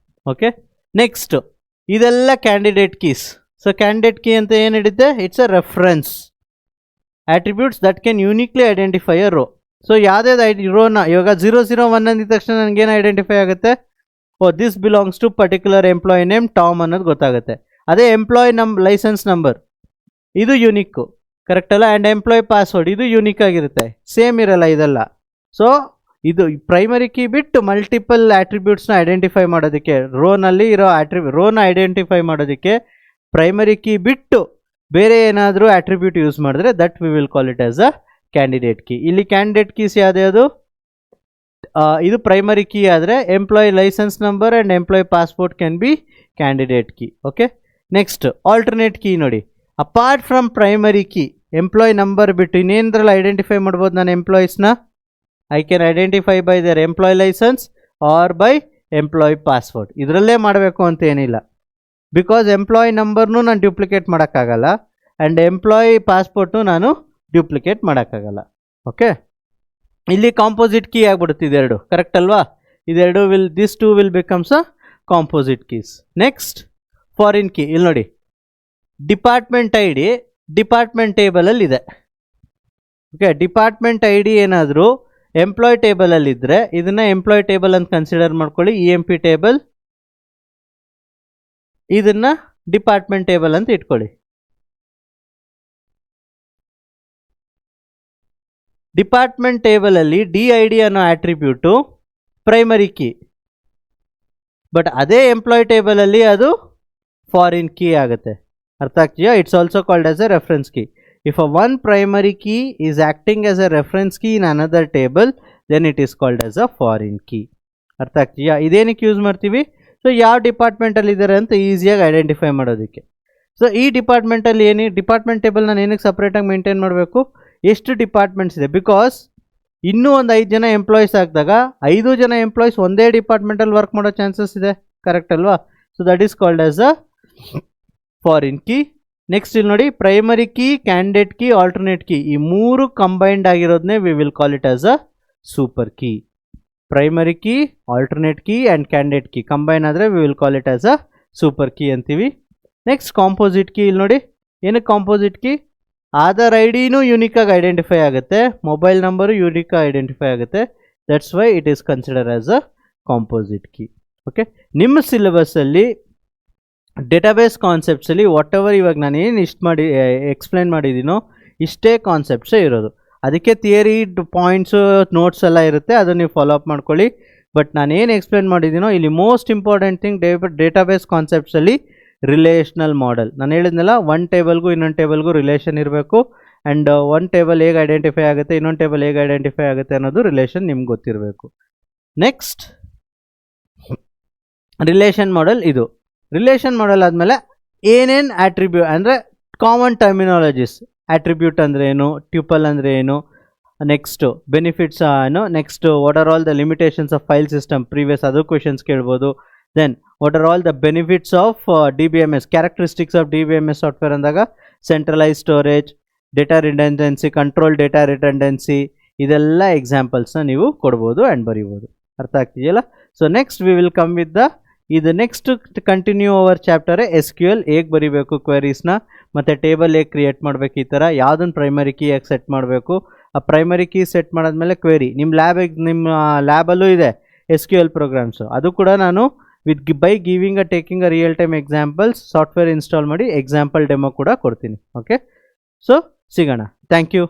ಓಕೆ, ನೆಕ್ಸ್ಟ್ ಇದೆಲ್ಲ candidate keys. So candidate key ಅಂತ ಏನು ಹಿಡಿತೆ, it's a reference attributes that can uniquely identify a row. So ಯಾವುದೇ ರೋನ ಇವಾಗ 001 ಅಂದಿದ ತಕ್ಷಣ ನನಗೇನು ಐಡೆಂಟಿಫೈ ಆಗುತ್ತೆ, this belongs to particular employee name Tom ಅನ್ನೋದು ಗೊತ್ತಾಗುತ್ತೆ. ಅದೇ ಎಂಪ್ಲಾಯ್ ಲೈಸೆನ್ಸ್ ನಂಬರ್ ಇದು ಯುನಿಕ್ಕು, ಕರೆಕ್ಟ್ ಅಲ್ಲ. ಆ್ಯಂಡ್ ಎಂಪ್ಲಾಯ್ ಪಾಸ್ವರ್ಡ್ ಇದು ಯುನಿಕ್ ಆಗಿರುತ್ತೆ, ಸೇಮ್ ಇರಲ್ಲ ಇದೆಲ್ಲ. ಸೊ ಇದು ಪ್ರೈಮರಿ ಕೀ ಬಿಟ್ಟು ಮಲ್ಟಿಪಲ್ ಆಟ್ರಿಬ್ಯೂಟ್ಸ್ನ ಐಡೆಂಟಿಫೈ ಮಾಡೋದಕ್ಕೆ, ರೋನಲ್ಲಿ ಇರೋ ರೋನ ಐಡೆಂಟಿಫೈ ಮಾಡೋದಕ್ಕೆ ಪ್ರೈಮರಿ ಕೀ ಬಿಟ್ಟು ಬೇರೆ ಏನಾದರೂ ಆಟ್ರಿಬ್ಯೂಟ್ ಯೂಸ್ ಮಾಡಿದ್ರೆ that we will call it as a candidate key. ಇಲ್ಲಿ ಕ್ಯಾಂಡಿಡೇಟ್ ಕೀಸ್ ಯಾವ್ದು, ಇದು ಪ್ರೈಮರಿ ಕೀ ಆದರೆ employee license number and employee passport can be candidate key. Okay, next alternate key ನೋಡಿ. Apart from primary key employee number ಬಿಟ್ಟು ಇನ್ನೇನದ್ರಲ್ಲಿ ಐಡೆಂಟಿಫೈ ಮಾಡ್ಬೋದು ನಾನು ಎಂಪ್ಲಾಯೀಸ್ನ, I can identify by their employee licence or by employee password. ಇದರಲ್ಲೇ ಮಾಡಬೇಕು ಅಂತ ಏನಿಲ್ಲ, ಬಿಕಾಸ್ ಎಂಪ್ಲಾಯ್ ನಂಬರ್ನು ನಾನು ಡ್ಯೂಪ್ಲಿಕೇಟ್ ಮಾಡೋಕ್ಕಾಗಲ್ಲ ಆ್ಯಂಡ್ ಎಂಪ್ಲಾಯ್ ಪಾಸ್ಪೋರ್ಟ್ನು ನಾನು ಡ್ಯೂಪ್ಲಿಕೇಟ್ ಮಾಡೋಕ್ಕಾಗಲ್ಲ. ಓಕೆ, ಇಲ್ಲಿ ಕಾಂಪೋಸಿಟ್ ಕೀ ಆಗಿಬಿಡುತ್ತೆ ಇದೆರಡು, ಕರೆಕ್ಟ್ ಅಲ್ವಾ. ಇದೆರಡು this two will becomes a composite keys. Next foreign key. ಇಲ್ಲಿ ನೋಡಿ, ಡಿಪಾರ್ಟ್ಮೆಂಟ್ ಐ ಡಿ ಡಿಪಾರ್ಟ್ಮೆಂಟ್ ಟೇಬಲಲ್ಲಿ ಇದೆ. ಓಕೆ, ಡಿಪಾರ್ಟ್ಮೆಂಟ್ ಐ ಡಿ ಏನಾದರೂ ಎಂಪ್ಲಾಯ್ ಟೇಬಲಲ್ಲಿದ್ದರೆ ಇದನ್ನು ಎಂಪ್ಲಾಯ್ ಟೇಬಲ್ ಅಂತ ಕನ್ಸಿಡರ್ ಮಾಡ್ಕೊಳ್ಳಿ, EMP ಟೇಬಲ್. ಇದನ್ನು ಡಿಪಾರ್ಟ್ಮೆಂಟ್ ಟೇಬಲ್ ಅಂತ ಇಟ್ಕೊಳ್ಳಿ. ಡಿಪಾರ್ಟ್ಮೆಂಟ್ ಟೇಬಲಲ್ಲಿ DID ಅನ್ನೋ ಆಟ್ರಿಬ್ಯೂಟು ಪ್ರೈಮರಿ ಕೀ, ಬಟ್ ಅದೇ ಎಂಪ್ಲಾಯ್ ಟೇಬಲಲ್ಲಿ ಅದು ಫಾರಿನ್ ಕೀ ಆಗುತ್ತೆ. ಅರ್ಥ ಆಗ್ತೀಯಾ? It's also called as a reference key. If a one primary key is acting as a reference key in another table, then it is called as a foreign key. ಅರ್ಥ ಆಗ್ತೀಯಾ? ಇದೇನಕ್ಕೆ ಯೂಸ್ ಮಾಡ್ತೀವಿ, ಸೊ ಯಾವ ಡಿಪಾರ್ಟ್ಮೆಂಟಲ್ಲಿ ಇದ್ದಾರೆ ಅಂತ ಈಸಿಯಾಗಿ ಐಡೆಂಟಿಫೈ ಮಾಡೋದಕ್ಕೆ. ಸೊ ಈ ಡಿಪಾರ್ಟ್ಮೆಂಟಲ್ಲಿ ಡಿಪಾರ್ಟ್ಮೆಂಟ್ ಟೇಬಲ್ ನಾನು ಏನಕ್ಕೆ ಸಪ್ರೇಟಾಗಿ ಮೇಂಟೈನ್ ಮಾಡಬೇಕು, ಎಷ್ಟು ಡಿಪಾರ್ಟ್ಮೆಂಟ್ಸ್ ಇದೆ, ಬಿಕಾಸ್ ಇನ್ನೂ ಒಂದು 5 ಜನ ಎಂಪ್ಲಾಯೀಸ್ ಹಾಕಿದಾಗ 5 ಜನ ಎಂಪ್ಲಾಯೀಸ್ ಒಂದೇ ಡಿಪಾರ್ಟ್ಮೆಂಟಲ್ಲಿ ವರ್ಕ್ ಮಾಡೋ ಚಾನ್ಸಸ್ ಇದೆ, ಕರೆಕ್ಟ್ ಅಲ್ವಾ. So that is called as a foreign key. Next ಇಲ್ಲಿ ನೋಡಿ, primary key, candidate key, alternate key, ಈ ಮೂರು ಕಂಬೈನ್ಡ್ ಆಗಿರೋದನ್ನೇ we will call it as a super key. Primary key, alternate key and candidate key combine ಆದರೆ we will call it as a super key ಅಂತೀವಿ. Next composite key. ಇಲ್ಲಿ ನೋಡಿ, ಏನಕ್ಕೆ ಕಾಂಪೋಸಿಟ್ ಕೀ, ಆಧಾರ್ ಐ ಡಿನೂ ಯೂನಿಕಾಗಿ ಐಡೆಂಟಿಫೈ ಆಗುತ್ತೆ, ಮೊಬೈಲ್ ನಂಬರು ಯೂನಿಕಾಗಿ ಐಡೆಂಟಿಫೈ ಆಗುತ್ತೆ, that's why it is consider as a composite key. Okay, ನಿಮ್ಮ ಸಿಲೆಬಸ್ಸಲ್ಲಿ ಡೇಟಾಬೇಸ್ ಕಾನ್ಸೆಪ್ಟ್ಸಲ್ಲಿ ವಾಟ್ ಎವರ್ ಇವಾಗ ನಾನು ಏನು ಎಕ್ಸ್ಪ್ಲೈನ್ ಮಾಡಿದ್ದೀನೋ ಇಷ್ಟೇ ಕಾನ್ಸೆಪ್ಟ್ಸೇ ಇರೋದು. ಅದಕ್ಕೆ ಥಿಯರಿ ಪಾಯಿಂಟ್ಸು ನೋಟ್ಸ್ ಎಲ್ಲ ಇರುತ್ತೆ, ಅದನ್ನು ನೀವು ಫಾಲೋ ಅಪ್ ಮಾಡ್ಕೊಳ್ಳಿ. ಬಟ್ ನಾನು ಏನು ಎಕ್ಸ್ಪ್ಲೈನ್ ಮಾಡಿದ್ದೀನೋ ಇಲ್ಲಿ ಮೋಸ್ಟ್ ಇಂಪಾರ್ಟೆಂಟ್ ಥಿಂಗ್ ಡೇಟಾಬೇಸ್ ಕಾನ್ಸೆಪ್ಟ್ಸಲ್ಲಿ ರಿಲೇಷನಲ್ ಮಾಡೆಲ್. ನಾನು ಹೇಳಿದ್ನಲ್ಲ, ಒಂದು ಟೇಬಲ್ಗೂ ಇನ್ನೊಂದು ಟೇಬಲ್ಗೂ ರಿಲೇಷನ್ ಇರಬೇಕು ಆ್ಯಂಡ್ ಒಂದು ಟೇಬಲ್ ಹೇಗೆ ಐಡೆಂಟಿಫೈ ಆಗುತ್ತೆ, ಇನ್ನೊಂದು ಟೇಬಲ್ ಹೇಗೆ ಐಡೆಂಟಿಫೈ ಆಗುತ್ತೆ ಅನ್ನೋದು ರಿಲೇಷನ್ ನಿಮ್ಗೆ ಗೊತ್ತಿರಬೇಕು. Next relation model. ಇದು ರಿಲೇಷನ್ ಮಾಡೆಲ್ ಆದಮೇಲೆ ಏನೇನು ಆಟ್ರಿಬ್ಯೂಟ್ ಅಂದರೆ ಕಾಮನ್ ಟರ್ಮಿನಾಲಜೀಸ್, ಆಟ್ರಿಬ್ಯೂಟ್ ಅಂದರೆ ಏನು, ಟ್ಯೂಪಲ್ ಅಂದರೆ ಏನು, ನೆಕ್ಸ್ಟು ಬೆನಿಫಿಟ್ಸ್ ಏನು, next what are all the limitations of file system, previous ಅದು ಕ್ವೆಶನ್ಸ್ ಕೇಳ್ಬೋದು. Then what are all the benefits of DBMS, characteristics of DBMS software ಅಂದಾಗ centralise storage, data redundancy, control data redundancy, ಇದೆಲ್ಲ ಎಕ್ಸಾಂಪಲ್ಸ್ನ ನೀವು ಕೊಡ್ಬೋದು ಆ್ಯಂಡ್ ಬರೀಬೋದು. ಅರ್ಥ ಆಗ್ತಿದೆಯಲ್ಲ. So next we will come with ಇದು ನೆಕ್ಸ್ಟ್ ಕಂಟಿನ್ಯೂ ಅವರ್ ಚಾಪ್ಟರೇ SQL ಹೇಗೆ ಬರೀಬೇಕು ಕ್ವೆರೀಸ್ನ, ಮತ್ತು ಟೇಬಲ್ ಹೇಗೆ ಕ್ರಿಯೇಟ್ ಮಾಡಬೇಕು, ಈ ಥರ ಯಾವುದನ್ನು ಪ್ರೈಮರಿ ಕೀ ಹೇಗೆ ಸೆಟ್ ಮಾಡಬೇಕು, ಆ ಪ್ರೈಮರಿ ಕೀ ಸೆಟ್ ಮಾಡಾದ್ಮೇಲೆ ಕ್ವೆರಿ ನಿಮ್ಮ ಲ್ಯಾಬಲ್ಲೂ ಇದೆ SQL ಪ್ರೋಗ್ರಾಮ್ಸು, ಅದು ಕೂಡ ನಾನು by giving taking a real time examples software install ಮಾಡಿ ಎಕ್ಸಾಂಪಲ್ ಡೆಮೋ ಕೂಡ ಕೊಡ್ತೀನಿ. ಓಕೆ, ಸೊ ಸಿಗೋಣ. Thank you.